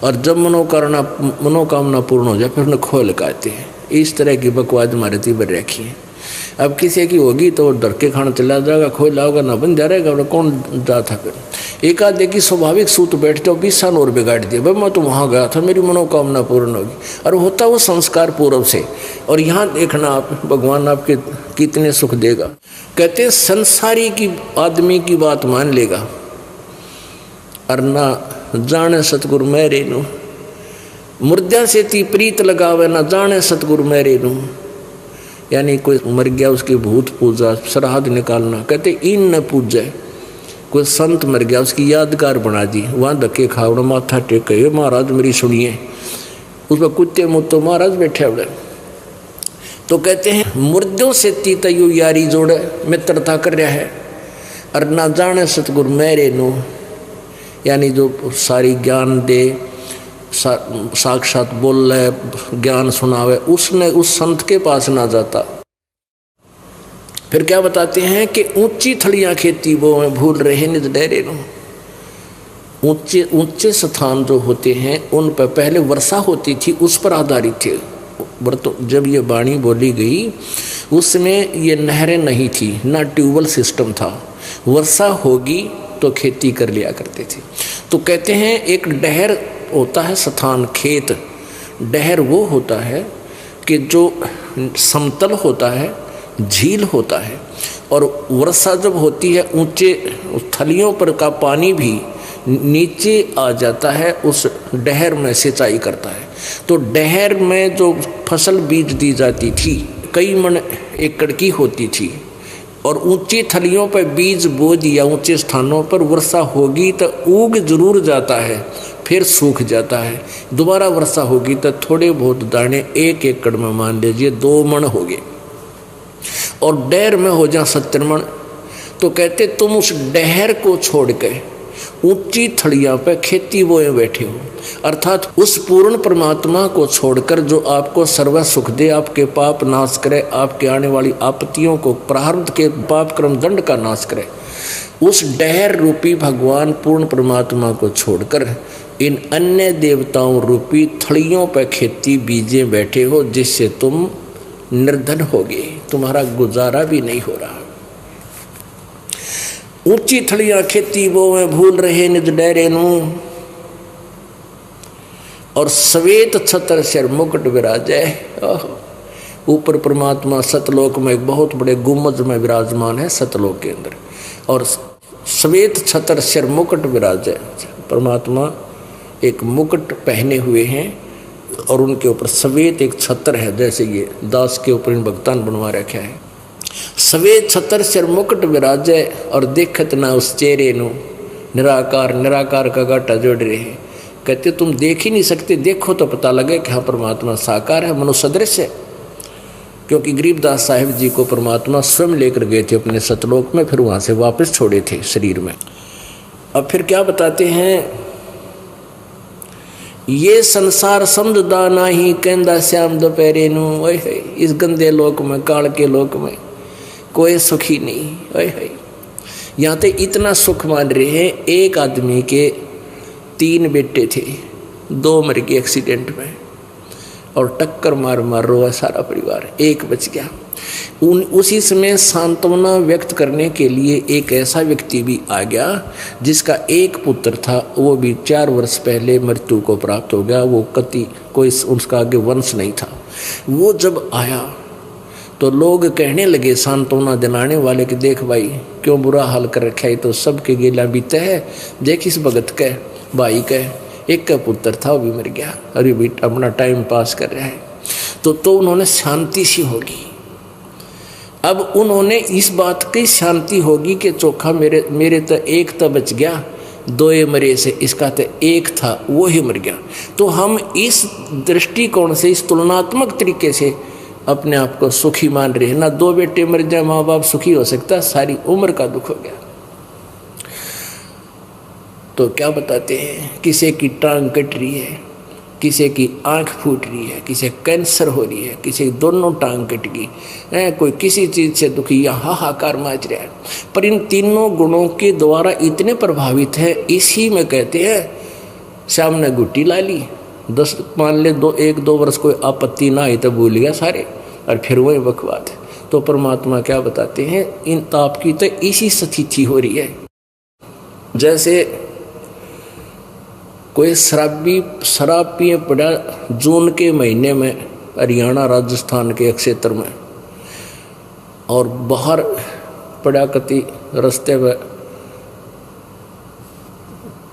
और जब मनोकामना पूर्ण हो जाए फिर उन्हें खोल काते हैं। इस तरह की बकवाद हमारे तीबर रखी है। अब किसी की होगी तो डर के खाना चला जाएगा, खोला होगा ना बन जा रहेगा, कौन जाता फिर। एक आधे की स्वाभाविक सूत बैठते हो 20 साल और बिगाड़ दिया, भाई मैं तो वहाँ गया था मेरी मनोकामना पूर्ण होगी, और होता वो संस्कार पूर्व से। और यहाँ देखना आप भगवान आपके कितने सुख देगा। कहते संसारी की आदमी की बात मान लेगा और ना जाने सतगुरु मेरे नू, मुर्दा से ती प्रीत लगावे ना जाने सतगुरु मेरे नू। यानी कोई मर गया उसकी भूत पूजा श्राद्ध निकालना, कहते इन न पूजे कोई संत मर गया, उसकी यादगार बना दी, वहाँ धक्के खाओ, माथा टेके, महाराज मेरी सुनिए, उसमें कुत्ते मुत्तो महाराज बैठे हुए। तो कहते हैं मुर्दों से तीतयु यारी जोड़े, मित्रता कर रहा है। और ना जाने सतगुरु मेरे नु, यानी जो सारी ज्ञान दे, साक्षात बोल रहे, ज्ञान सुनावे, उसने उस संत के पास ना जाता। फिर क्या बताते हैं कि ऊंची थड़ियां खेती वो में भूल रहे निज डेरे नु। ऊंचे ऊंचे स्थान जो होते हैं उन पर पहले वर्षा होती थी, उस पर आधारित थे। जब ये वाणी बोली गई उसमें ये नहरें नहीं थी, ना ट्यूबवेल सिस्टम था, वर्षा होगी तो खेती कर लिया करते थे। तो कहते हैं एक डहर होता है स्थान, खेत। डहर वो होता है कि जो समतल होता है, झील होता है, और वर्षा जब होती है ऊंचे थलियों पर का पानी भी नीचे आ जाता है, उस डहर में सिंचाई करता है। तो डहर में जो फसल बीज दी जाती थी कई मन एकड़ की होती थी, और ऊंची थलियों पर बीज बो दिया, ऊंचे स्थानों पर वर्षा होगी तो उग जरूर जाता है, फिर सूख जाता है। दोबारा वर्षा होगी तो थोड़े बहुत दाने 1 एकड़ में मान लीजिए 2 मन हो गए, और डहर में हो जा 70 मन। तो कहते तुम उस डहर को छोड़ के ऊंची थड़ियां पे खेती बोए बैठे हो, अर्थात उस पूर्ण परमात्मा को छोड़कर जो आपको सर्व सुख दे, आपके पाप नाश करे, आपके आने वाली आपत्तियों को, प्रारब्ध के पाप क्रम दंड का नाश करे, उस डहर रूपी भगवान पूर्ण परमात्मा को छोड़कर इन अन्य देवताओं रूपी थड़ियों पे खेती बीजे बैठे हो, जिससे तुम निर्धन होगे, तुम्हारा गुजारा भी नहीं हो रहा। ऊंची थड़ियां खेती वो में भूल रहे निज डेरे नू, और श्वेत छतर सिर मुकुट विराजे। ऊपर परमात्मा सतलोक में एक बहुत बड़े गुम्बद में विराजमान है, सतलोक के अंदर, और श्वेत छतर सिर मुकुट विराजे। परमात्मा एक मुकुट पहने हुए हैं और उनके ऊपर श्वेत एक छतर है, जैसे ये दास के ऊपर इन भगतान बनवा रखा है। श्वेत छतर सिर मुकुट विराजे, और देखत ना उस चेहरे नु निराकार, निराकार का गाटा जोड़ रहे हैं। कहते तुम देख ही नहीं सकते, देखो तो पता लगे कि हाँ परमात्मा साकार है, मनुष्य सदृश है। क्योंकि गरीबदास साहिब जी को परमात्मा स्वयं लेकर गए थे अपने सतलोक में, फिर वहाँ से वापस छोड़े थे शरीर में। अब फिर क्या बताते हैं, ये संसार समझदा नाही कहंदा श्याम दोपहरे नू। इस गंदे लोक में, काल के लोक में कोई सुखी नहीं। यहाँ तो इतना सुख मान रहे हैं, एक आदमी के 3 बेटे थे, 2 मर गए एक्सीडेंट में, और टक्कर मार मार रोआ सारा परिवार, एक बच गया। उसी समय सांत्वना व्यक्त करने के लिए एक ऐसा व्यक्ति भी आ गया जिसका एक पुत्र था, वो भी 4 वर्ष पहले मृत्यु को प्राप्त हो गया। वो कति कोई उसका आगे वंश नहीं था। वो जब आया तो लोग कहने लगे सांत्वना दिलाने वाले कि देख भाई क्यों बुरा हाल कर रखा है, तो सबके गिला बीते है, देख इस भगत के भाई के एक का पुत्र था वो भी मर गया, अरे भी अपना टाइम पास कर रहा है। तो उन्होंने शांति सी होगी। अब उन्होंने इस बात की शांति होगी कि चोखा मेरे तो एक तो बच गया, 2 मरे से, इसका तो एक था वो ही मर गया। तो हम इस दृष्टिकोण से, इस तुलनात्मक तरीके से अपने आप को सुखी मान रहे हैं ना। 2 बेटे मर जाए माँ बाप सुखी हो सकता, सारी उम्र का दुख हो गया। तो क्या बताते हैं, किसी की टांग कट रही है, किसी की आंख फूट रही है, किसी कैंसर हो रही है, किसी दोनों टांग कट गई, कोई किसी चीज़ से दुखी या हाहाकार मच रहा है। पर इन तीनों गुणों के द्वारा इतने प्रभावित है, इसी में कहते हैं श्याम ने गुट्टी ला ली, 10 मान ले 1-2 वर्ष कोई आपत्ति ना आई तो भूल गया सारे, और फिर वही बकवाद। तो परमात्मा क्या बताते हैं, इन ताप की तो इसी स्थिति हो रही है। जैसे कोई शराब पिए पड़ा जून के महीने में हरियाणा राजस्थान के एक क्षेत्र में, और बाहर पड़ा कति रास्ते में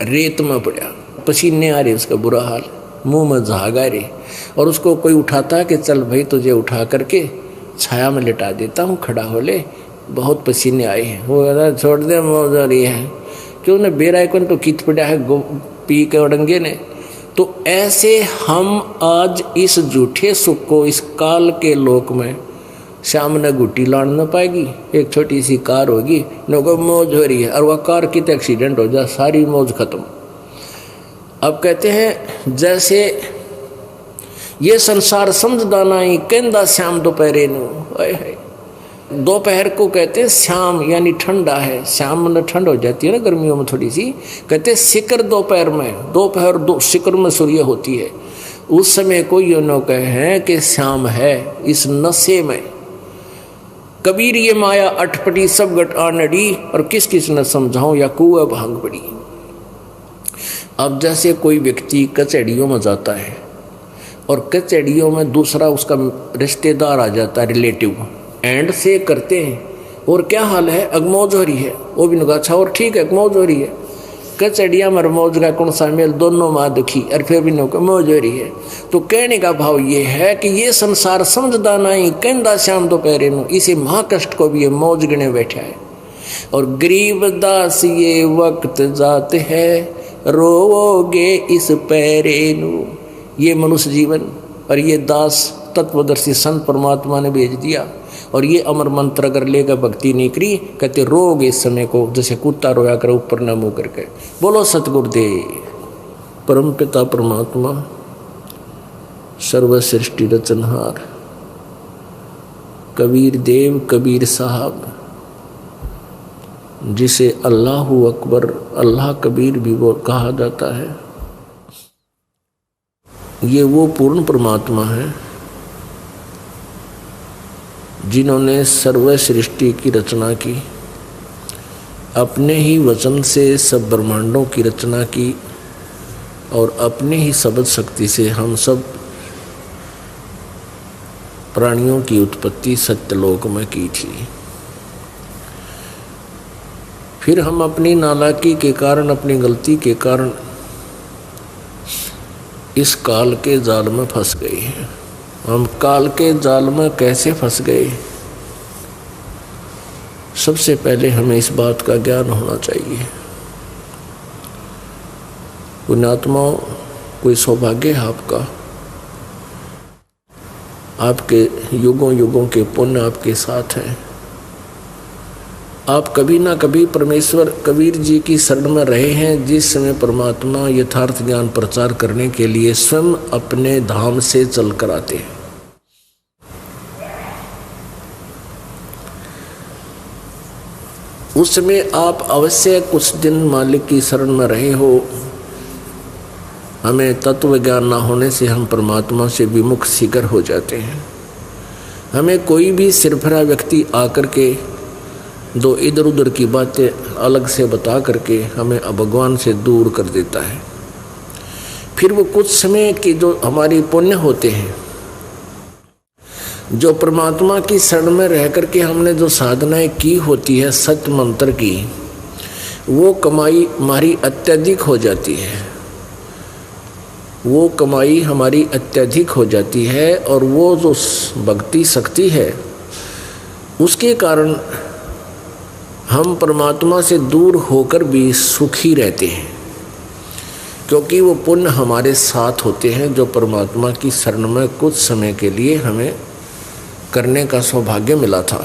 रेत में पड़ा, पसीने आ रहे, उसका बुरा हाल, मुंह में झाग आ रही, और उसको कोई उठाता कि चल भाई तुझे उठा करके छाया में लिटा देता हूँ, खड़ा हो ले, बहुत पसीने आए हैं। वो कहता छोड़ दे, मौज आ रही है। क्यों ने बेरायकन तो कित पड़ा है पी के अड़ंगे ने। तो ऐसे हम आज इस झूठे सुख को इस काल के लोक में शाम ने गुट्टी लाड़ न पाएगी। एक छोटी सी कार होगी, नो मौज हो रही है, और वह कार की तो एक्सीडेंट हो जाए, सारी मौज खत्म। अब कहते हैं जैसे ये संसार समझदा नहीं कहंदा श्याम दोपहरे नु। दोपहर को कहते हैं श्याम यानी ठंडा है। श्याम में ठंड हो जाती है ना गर्मियों में थोड़ी सी, कहते हैं शिखर दोपहर में, दोपहर शिखर में सूर्य होती है, उस समय को ये नो कहे हैं कि श्याम है इस नशे में। कबीर ये माया अटपटी सब गट आनड़ी, और किस किस न समझाऊं या कुआ भांग पड़ी। अब जैसे कोई व्यक्ति कचहरियों में जाता है और कचहरियों में दूसरा उसका रिश्तेदार आ जाता है, रिलेटिव, एंड से करते हैं और क्या हाल है, अगमौज हो रही है, वो भी नगा अच्छा और ठीक है अगमौज हो रही है। कचहरिया में मौज का कौन सा मेल, दोनों माँ दुखी, और फिर भी नौका मौज हो रही है। तो कहने का भाव ये है कि ये संसार समझदा नहीं कहंदा श्याम दोपहरे नु, इसी महाकष्ट को भी ये मौज गिने बैठा है। और गरीब दास ये वक्त जाते है रोओगे इस पैरे नु। ये मनुष्य जीवन और ये दास तत्वदर्शी संत परमात्मा ने भेज दिया, और ये अमर मंत्र अगर लेकर भक्ति नहीं करी, कहते रोग इस समय को जैसे कुत्ता रोया करे ऊपर न मुँह करके। बोलो सतगुरुदेव। परम पिता परमात्मा सर्व सृष्टि रचनहार कबीर देव कबीर साहब, जिसे अल्लाहु अकबर अल्लाह कबीर भी वो कहा जाता है, ये वो पूर्ण परमात्मा है जिन्होंने सर्व सृष्टि की रचना की, अपने ही वचन से सब ब्रह्मांडों की रचना की, और अपने ही शब्द शक्ति से हम सब प्राणियों की उत्पत्ति सत्यलोक में की थी। फिर हम अपनी नालायकी के कारण, अपनी गलती के कारण इस काल के जाल में फंस गए हैं। हम काल के जाल में कैसे फंस गए? सबसे पहले हमें इस बात का ज्ञान होना चाहिए। पुण्यात्माओं, कोई सौभाग्य है आपका, आपके युगों युगों के पुण्य आपके साथ हैं। आप कभी ना कभी परमेश्वर कबीर जी की शरण में रहे हैं, जिस समय परमात्मा यथार्थ ज्ञान प्रचार करने के लिए स्वयं अपने धाम से चलकर आते हैं। उस समय आप अवश्य कुछ दिन मालिक की शरण में रहे हो। हमें तत्व ज्ञान ना होने से हम परमात्मा से विमुख शिखर हो जाते हैं। हमें कोई भी सिरफरा व्यक्ति आकर के दो इधर उधर की बातें अलग से बता करके हमें भगवान से दूर कर देता है। फिर वो कुछ समय की जो हमारी पुण्य होते हैं, जो परमात्मा की शरण में रह करके हमने जो साधनाएं की होती है सत्य मंत्र की, वो कमाई हमारी अत्यधिक हो जाती है। वो कमाई हमारी अत्यधिक हो जाती है, और वो जो भक्ति शक्ति है उसके कारण हम परमात्मा से दूर होकर भी सुखी रहते हैं, क्योंकि वो पुण्य हमारे साथ होते हैं जो परमात्मा की शरण में कुछ समय के लिए हमें करने का सौभाग्य मिला था।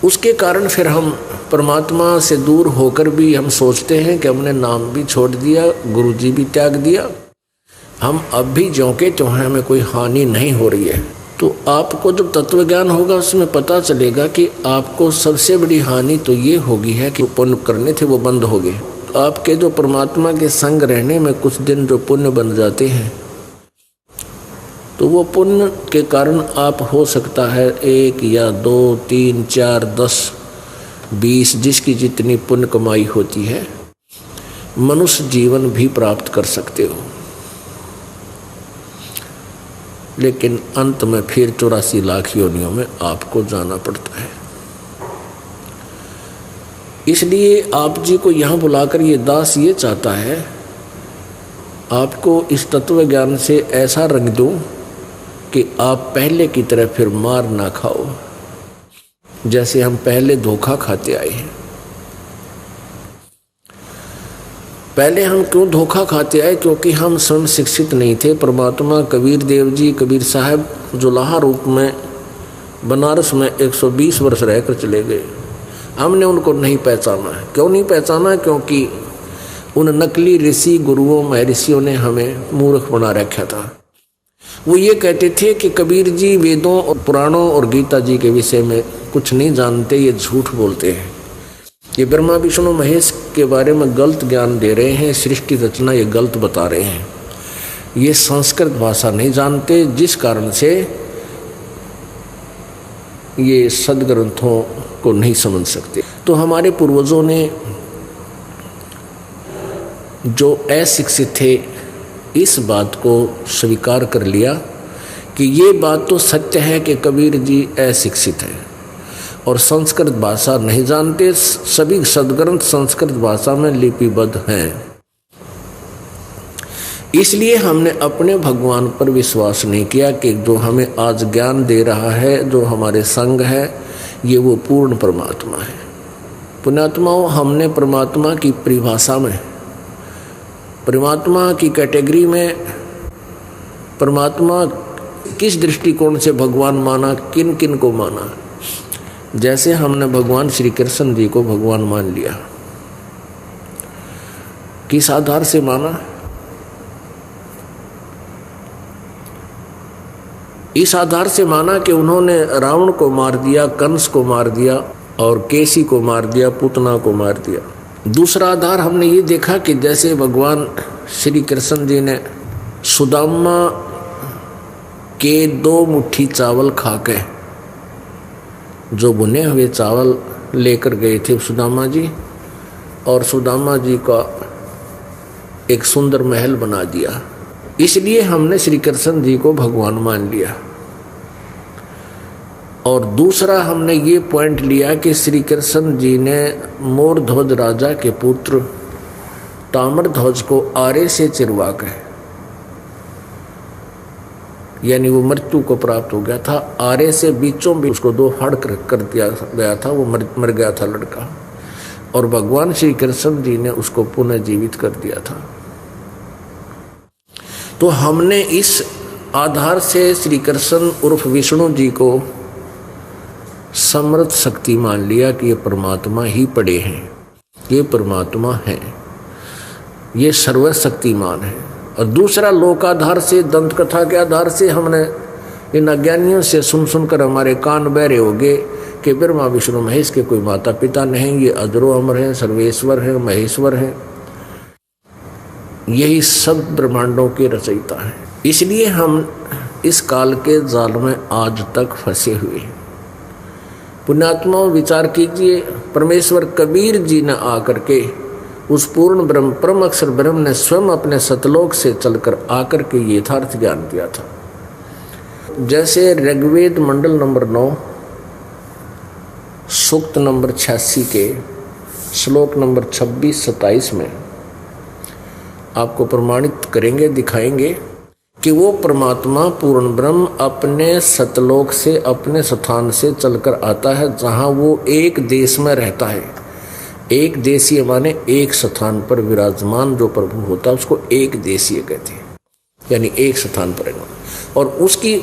उसके कारण फिर हम परमात्मा से दूर होकर भी हम सोचते हैं कि हमने नाम भी छोड़ दिया, गुरु जी भी त्याग दिया, हम अब भी ज्यों के त्यों हैं, हमें कोई हानि नहीं हो रही है। तो आपको जब तत्व ज्ञान होगा उसमें पता चलेगा कि आपको सबसे बड़ी हानि तो ये होगी है कि पुण्य करने थे वो बंद हो गए। आपके जो परमात्मा के संग रहने में कुछ दिन जो पुण्य बन जाते हैं, तो वो पुण्य के कारण आप हो सकता है 1 या 2 3 4 10 20 जिसकी जितनी पुण्य कमाई होती है मनुष्य जीवन भी प्राप्त कर सकते हो। लेकिन अंत में फिर 84 लाख योनियों में आपको जाना पड़ता है। इसलिए आप जी को यहाँ बुलाकर ये दास ये चाहता है आपको इस तत्व ज्ञान से ऐसा रंग दूं कि आप पहले की तरह फिर मार ना खाओ, जैसे हम पहले धोखा खाते आए हैं। पहले हम क्यों धोखा खाते आए? क्योंकि हम स्वयं शिक्षित नहीं थे। परमात्मा कबीर देव जी, कबीर साहब जुलाहा रूप में बनारस में 120 वर्ष रहकर चले गए। हमने उनको नहीं पहचाना है। क्यों नहीं पहचाना? क्योंकि उन नकली ऋषि गुरुओं महर्षियों ने हमें मूर्ख बना रखा था। वो ये कहते थे कि कबीर जी वेदों और पुराणों और गीता जी के विषय में कुछ नहीं जानते, ये झूठ बोलते हैं, ये ब्रह्मा विष्णु महेश के बारे में गलत ज्ञान दे रहे हैं, सृष्टि रचना ये गलत बता रहे हैं, ये संस्कृत भाषा नहीं जानते, जिस कारण से ये सदग्रंथों को नहीं समझ सकते। तो हमारे पूर्वजों ने जो अशिक्षित थे इस बात को स्वीकार कर लिया कि ये बात तो सत्य है कि कबीर जी अशिक्षित हैं और संस्कृत भाषा नहीं जानते। सभी सदग्रंथ संस्कृत भाषा में लिपिबद्ध हैं। इसलिए हमने अपने भगवान पर विश्वास नहीं किया कि जो हमें आज ज्ञान दे रहा है, जो हमारे संग है, ये वो पूर्ण परमात्मा है। पुण्यात्माओं, हमने परमात्मा की परिभाषा में, परमात्मा की कैटेगरी में, परमात्मा किस दृष्टिकोण से भगवान माना, किन किन को माना। जैसे हमने भगवान श्री कृष्ण जी को भगवान मान लिया, किस आधार से माना? इस आधार से माना कि उन्होंने रावण को मार दिया, कंस को मार दिया और केसी को मार दिया, पूतना को मार दिया। दूसरा आधार हमने ये देखा कि जैसे भगवान श्री कृष्ण जी ने सुदामा के 2 मुट्ठी चावल खा के, जो भुने हुए चावल लेकर गए थे सुदामा जी, और सुदामा जी का एक सुंदर महल बना दिया। इसलिए हमने श्री कृष्ण जी को भगवान मान लिया। और दूसरा हमने ये पॉइंट लिया कि श्री कृष्ण जी ने मोरध्वज राजा के पुत्र ताम्रध्वज को आरे से चिरवा के, यानी वो मृत्यु को प्राप्त हो गया था, आरे से बीचों बीच उसको 2 फाड़ कर दिया गया था, वो मर गया था लड़का, और भगवान श्री कृष्ण जी ने उसको पुनः जीवित कर दिया था। तो हमने इस आधार से श्री कृष्ण उर्फ विष्णु जी को समर्थ शक्ति मान लिया कि ये परमात्मा ही पड़े हैं, ये परमात्मा है, ये सर्वशक्तिमान है। और दूसरा लोकाधार से, दंत कथा के आधार से हमने इन अज्ञानियों से सुनकर हमारे कान बहरे हो गए कि ब्रह्मा विष्णु महेश के कोई माता पिता नहीं, ये अजरो अमर हैं, सर्वेश्वर हैं, महेश्वर हैं, यही सब ब्रह्मांडों के रचयिता हैं। इसलिए हम इस काल के जाल में आज तक फंसे हुए हैं। पुण्यात्माओं, विचार कीजिए, परमेश्वर कबीर जी ने आकर के उस पूर्ण ब्रह्म, परम अक्षर ब्रह्म ने स्वयं अपने सतलोक से चलकर आकर के यथार्थ ज्ञान दिया था। जैसे ऋग्वेद मंडल नंबर 9 सूक्त नंबर 86 के श्लोक नंबर 26-27 में आपको प्रमाणित करेंगे, दिखाएंगे कि वो परमात्मा पूर्ण ब्रह्म अपने सतलोक से, अपने स्थान से चलकर आता है, जहाँ वो एक देश में रहता है। एक देशीय माने एक स्थान पर विराजमान जो प्रभु होता है उसको एक देशीय कहते हैं, यानी एक स्थान पर रहना। और उसकी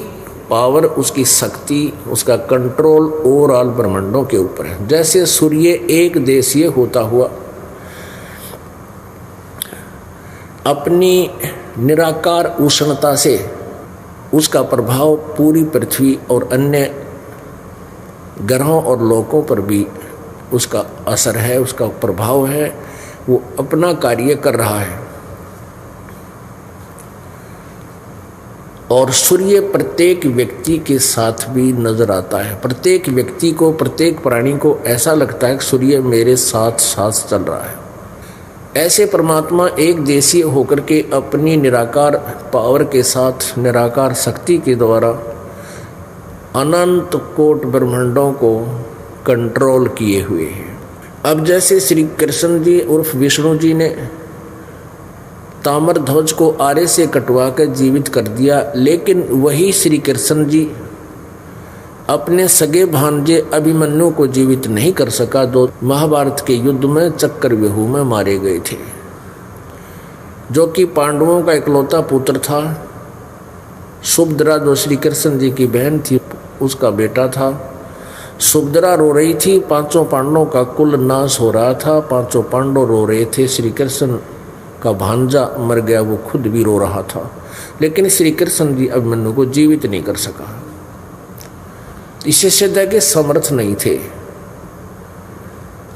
पावर, उसकी शक्ति, उसका कंट्रोल ओवरऑल ब्रह्मांडों के ऊपर है। जैसे सूर्य एक देशीय होता हुआ अपनी निराकार उष्णता से उसका प्रभाव पूरी पृथ्वी और अन्य ग्रहों और लोकों पर भी उसका असर है, उसका प्रभाव है, वो अपना कार्य कर रहा है। और सूर्य प्रत्येक व्यक्ति के साथ भी नजर आता है। प्रत्येक व्यक्ति को, प्रत्येक प्राणी को ऐसा लगता है कि सूर्य मेरे साथ साथ चल रहा है। ऐसे परमात्मा एक देशीय होकर के अपनी निराकार पावर के साथ, निराकार शक्ति के द्वारा अनंत कोट ब्रह्मांडों को कंट्रोल किए हुए हैं। अब जैसे श्री कृष्ण जी उर्फ विष्णु जी ने ताम्रध्वज को आरे से कटवा कर जीवित कर दिया, लेकिन वही श्री कृष्ण जी अपने सगे भांजे अभिमन्यु को जीवित नहीं कर सका, जो महाभारत के युद्ध में चक्कर व्यूह में मारे गए थे। जो कि पांडवों का इकलौता पुत्र था। सुभद्रा जो श्री कृष्ण जी की बहन थी उसका बेटा था। सुभद्रा रो रही थी, पांचों पांडवों का कुल नाश हो रहा था, पांचों पांडव रो रहे थे। श्री कृष्ण का भांजा मर गया, वो खुद भी रो रहा था, लेकिन श्री कृष्ण जी अभिमन्यु को जीवित नहीं कर सका। इससे सिद्ध है कि समर्थ नहीं थे।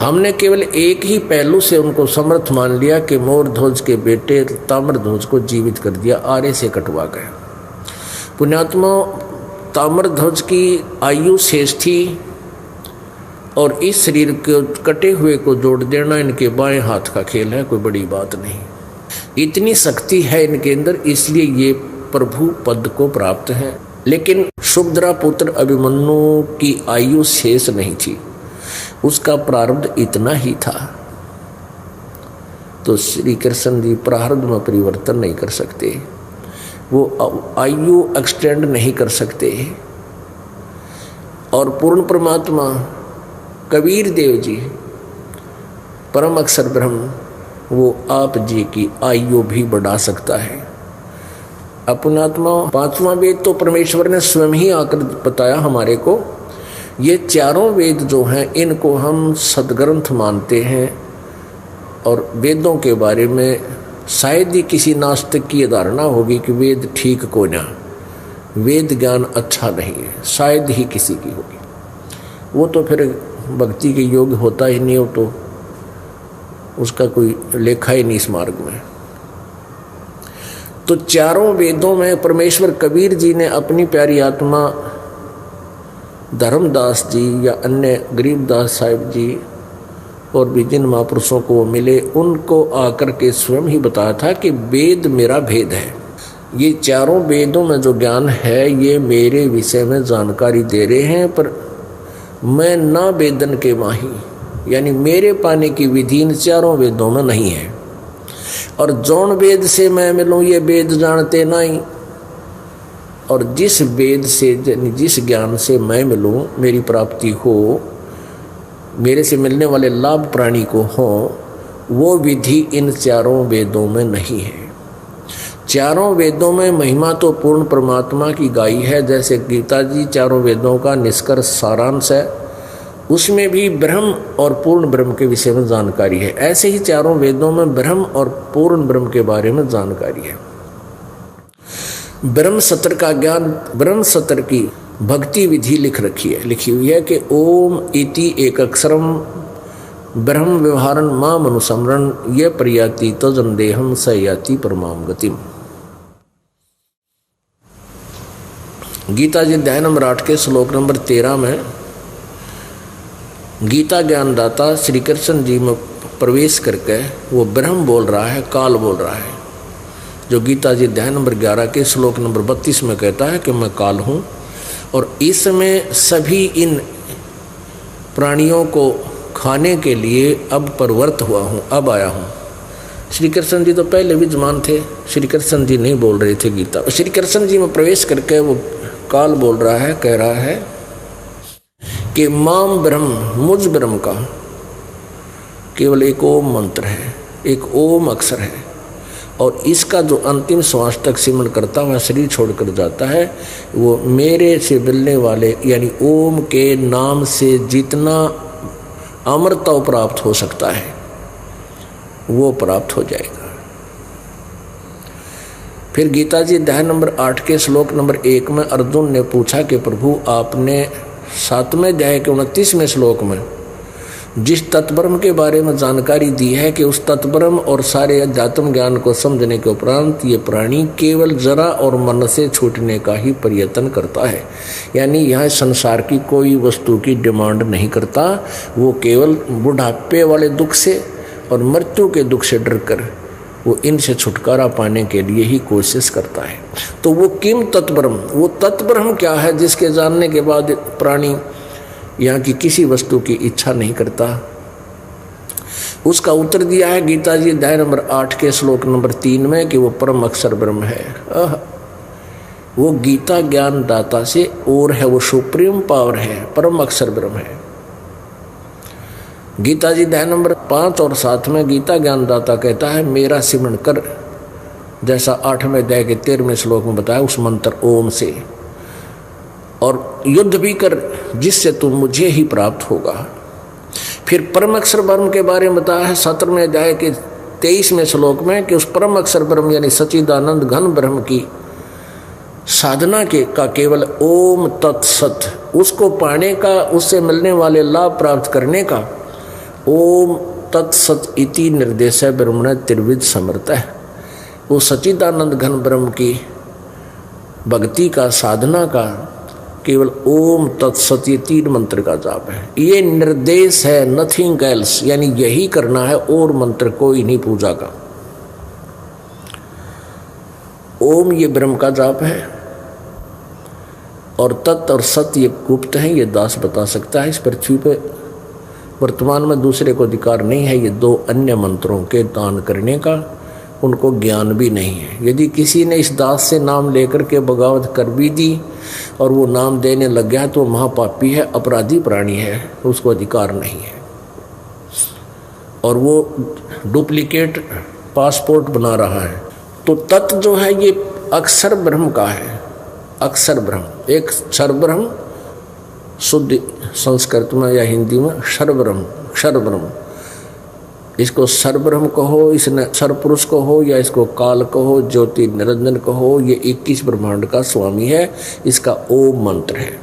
हमने केवल एक ही पहलू से उनको समर्थ मान लिया कि मोरध्वज के बेटे ताम्रध्वज को जीवित कर दिया, आरे से कटवा गया। पुण्यात्मा, ताम्रध्वज की आयु शेष थी और इस शरीर के कटे हुए को जोड़ देना इनके बाएं हाथ का खेल है, कोई बड़ी बात नहीं। इतनी शक्ति है इनके अंदर, इसलिए ये प्रभु पद को प्राप्त है। लेकिन सुभद्रा पुत्र अभिमन्यु की आयु शेष नहीं थी, उसका प्रारब्ध इतना ही था। तो श्री कृष्ण जी प्रारब्ध में परिवर्तन नहीं कर सकते, वो आयु एक्सटेंड नहीं कर सकते। और पूर्ण परमात्मा कबीर देव जी परम अक्षर ब्रह्म, वो आप जी की आयु भी बढ़ा सकता है। अपनात्मा पांचवा वेद तो परमेश्वर ने स्वयं ही आकर बताया हमारे को। ये चारों वेद जो हैं इनको हम सदग्रंथ मानते हैं, और वेदों के बारे में शायद ही किसी नास्तिक की धारणा होगी कि वेद ठीक को ना, वेद ज्ञान अच्छा नहीं है, शायद ही किसी की होगी। वो तो फिर भक्ति के योग्य होता ही नहीं हो, तो उसका कोई लेखा ही नहीं इस मार्ग में। तो चारों वेदों में परमेश्वर कबीर जी ने अपनी प्यारी आत्मा धर्मदास जी या अन्य गरीबदास साहिब जी और भी जिन महापुरुषों को मिले, उनको आकर के स्वयं ही बताया था कि वेद मेरा भेद है। ये चारों वेदों में जो ज्ञान है ये मेरे विषय में जानकारी दे रहे हैं, पर मैं ना वेदन के माही, यानी मेरे पाने की विधि इन चारों वेदों में नहीं है। और जौन वेद से मैं मिलूँ ये वेद जानते नहीं, और जिस वेद से जिस ज्ञान से मैं मिलूँ, मेरी प्राप्ति हो, मेरे से मिलने वाले लाभ प्राणी को हो, वो विधि इन चारों वेदों में नहीं है। चारों वेदों में महिमा तो पूर्ण परमात्मा की गाई है, जैसे गीता जी चारों वेदों का निष्कर्ष सारांश है, उसमें भी ब्रह्म और पूर्ण ब्रह्म के विषय में जानकारी है। ऐसे ही चारों वेदों में ब्रह्म और पूर्ण ब्रह्म के बारे में जानकारी है। ब्रह्म सत्र का ज्ञान, ब्रह्म सत्र की भक्ति विधि लिखी हुई है कि ओम इति एक अक्षरम ब्रह्म व्यवहारन माम अनुसमरण ये प्रयाति तजन देहम स याति परमाम गतिम। गीता जी अध्याय नंबर 8 के श्लोक नंबर 13 में गीता ज्ञानदाता श्री कृष्ण जी में प्रवेश करके वो ब्रह्म बोल रहा है, काल बोल रहा है, जो गीता जी अध्याय नंबर 11 के श्लोक नंबर 32 में कहता है कि मैं काल हूँ और इसमें सभी इन प्राणियों को खाने के लिए अब प्रवृत्त हुआ हूँ, अब आया हूँ। श्री कृष्ण जी तो पहले विद्यमान थे, श्री कृष्ण जी नहीं बोल रहे थे गीता। श्री कृष्ण जी में प्रवेश करके वो काल बोल रहा है, कह रहा है कि माम ब्रह्म, मुझ ब्रह्म का केवल एक ओम मंत्र है, एक ओम अक्षर है, और इसका जो अंतिम श्वास तक सिमरण करता हुआ शरीर छोड़कर जाता है, वो मेरे से मिलने वाले यानी ओम के नाम से जितना अमरता प्राप्त हो सकता है वो प्राप्त हो जाएगा। फिर गीता जी अध्याय नंबर 8 के श्लोक नंबर 1 में अर्जुन ने पूछा कि प्रभु आपने 7वें अध्याय के 29वें श्लोक में जिस तत्ब्रह्म के बारे में जानकारी दी है कि उस तत्ब्रह्म और सारे अध्यात्म ज्ञान को समझने के उपरांत ये प्राणी केवल जरा और मन से छूटने का ही प्रयत्न करता है, यानी यह संसार की कोई वस्तु की डिमांड नहीं करता, वो केवल बुढ़ापे वाले दुख से और मृत्यु के दुख से डरकर वो इनसे छुटकारा पाने के लिए ही कोशिश करता है। तो वो किम तत्ब्रह्म, वो तत्ब्रह्म क्या है जिसके जानने के बाद प्राणी यहाँ की किसी वस्तु की इच्छा नहीं करता? उसका उत्तर दिया है गीता जी अध्याय नंबर 8 के श्लोक नंबर 3 में कि वो परम अक्षर ब्रह्म है। वो गीता ज्ञान दाता से और है, वो सुप्रीम पावर है, परम अक्षर ब्रह्म है। गीता जी अध्याय नंबर 5 और 7 में गीता ज्ञान दाता कहता है मेरा सिमरण कर, जैसा 8वें अध्याय के 13वें श्लोक में बताया उस मंत्र ओम से, और युद्ध भी कर जिससे तुम मुझे ही प्राप्त होगा। फिर परम अक्षर ब्रह्म के बारे में बताया है 17वें अध्याय के 23वें श्लोक में कि उस परम अक्षर ब्रह्म यानी सच्चिदानंद घन ब्रह्म की साधना का केवल ओम तत्सत, उसको पाने का, उससे मिलने वाले लाभ प्राप्त करने का ओम तत्सत इति निर्देश ब्रह्मण त्रिविध समर्थ है। वो सच्चिदानंद घन ब्रह्म की भक्ति का, साधना का केवल ओम तत्सत ये 3 मंत्र का जाप है। ये निर्देश है, नथिंग एल्स, यानी यही करना है और मंत्र कोई नहीं पूजा का। ओम ये ब्रह्म का जाप है और तत् और सत्य ये गुप्त है, ये दास बता सकता है। इस पृथ्वी पे वर्तमान में दूसरे को अधिकार नहीं है ये 2 अन्य मंत्रों के दान करने का, उनको ज्ञान भी नहीं है। यदि किसी ने इस दास से नाम लेकर के बगावत कर भी दी और वो नाम देने लग गया तो महापापी है, अपराधी प्राणी है, उसको अधिकार नहीं है। और वो डुप्लीकेट पासपोर्ट बना रहा है। तो तत्व जो है ये अक्षर ब्रह्म का है, अक्षर ब्रह्म, एक क्षर ब्रह्म, शुद्ध संस्कृत में या हिंदी में क्षर ब्रह्म, क्षर ब्रह्म, इसको सर ब्रह्म कहो, इसने सर पुरुष कहो, या इसको काल कहो, ज्योति निरंजन कहो, ये 21 ब्रह्मांड का स्वामी है, इसका ओम मंत्र है।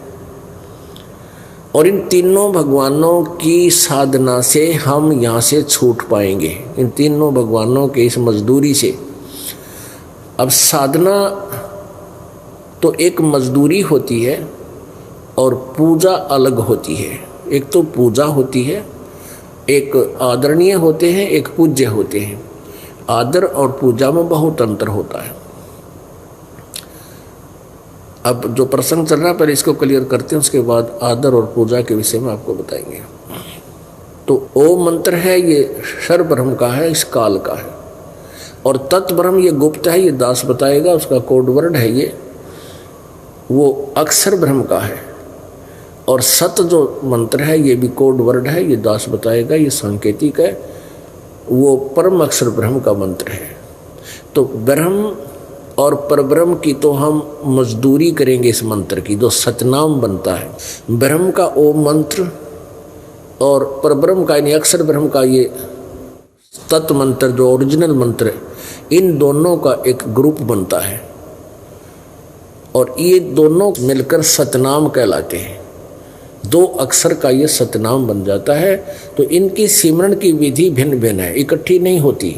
और इन तीनों भगवानों की साधना से हम यहाँ से छूट पाएंगे, इन तीनों भगवानों के इस मजदूरी से। अब साधना तो एक मजदूरी होती है और पूजा अलग होती है। एक तो पूजा होती है, एक आदरणीय होते हैं, एक पूज्य होते हैं। आदर और पूजा में बहुत अंतर होता है। अब जो प्रसंग चल रहा है पहले इसको क्लियर करते हैं, उसके बाद आदर और पूजा के विषय में आपको बताएंगे। तो ओम मंत्र है, ये क्षर ब्रह्म का है, इस काल का है। और तत् ब्रह्म ये गुप्त है, ये दास बताएगा, उसका कोड वर्ड है ये, वो अक्षर ब्रह्म का है। और सत जो मंत्र है ये भी कोड वर्ड है, ये दास बताएगा, ये सांकेतिक है, वो परम अक्षर ब्रह्म का मंत्र है। तो ब्रह्म और परब्रह्म की तो हम मजदूरी करेंगे इस मंत्र की, जो सतनाम बनता है। ब्रह्म का ओम मंत्र और परब्रह्म का यानी अक्षर ब्रह्म का ये तत्व मंत्र जो ओरिजिनल मंत्र है, इन दोनों का एक ग्रुप बनता है और ये दोनों मिलकर सतनाम कहलाते हैं। 2 अक्षर का ये सतनाम बन जाता है। तो इनकी सिमरण की विधि भिन्न भिन्न है, इकट्ठी नहीं होती।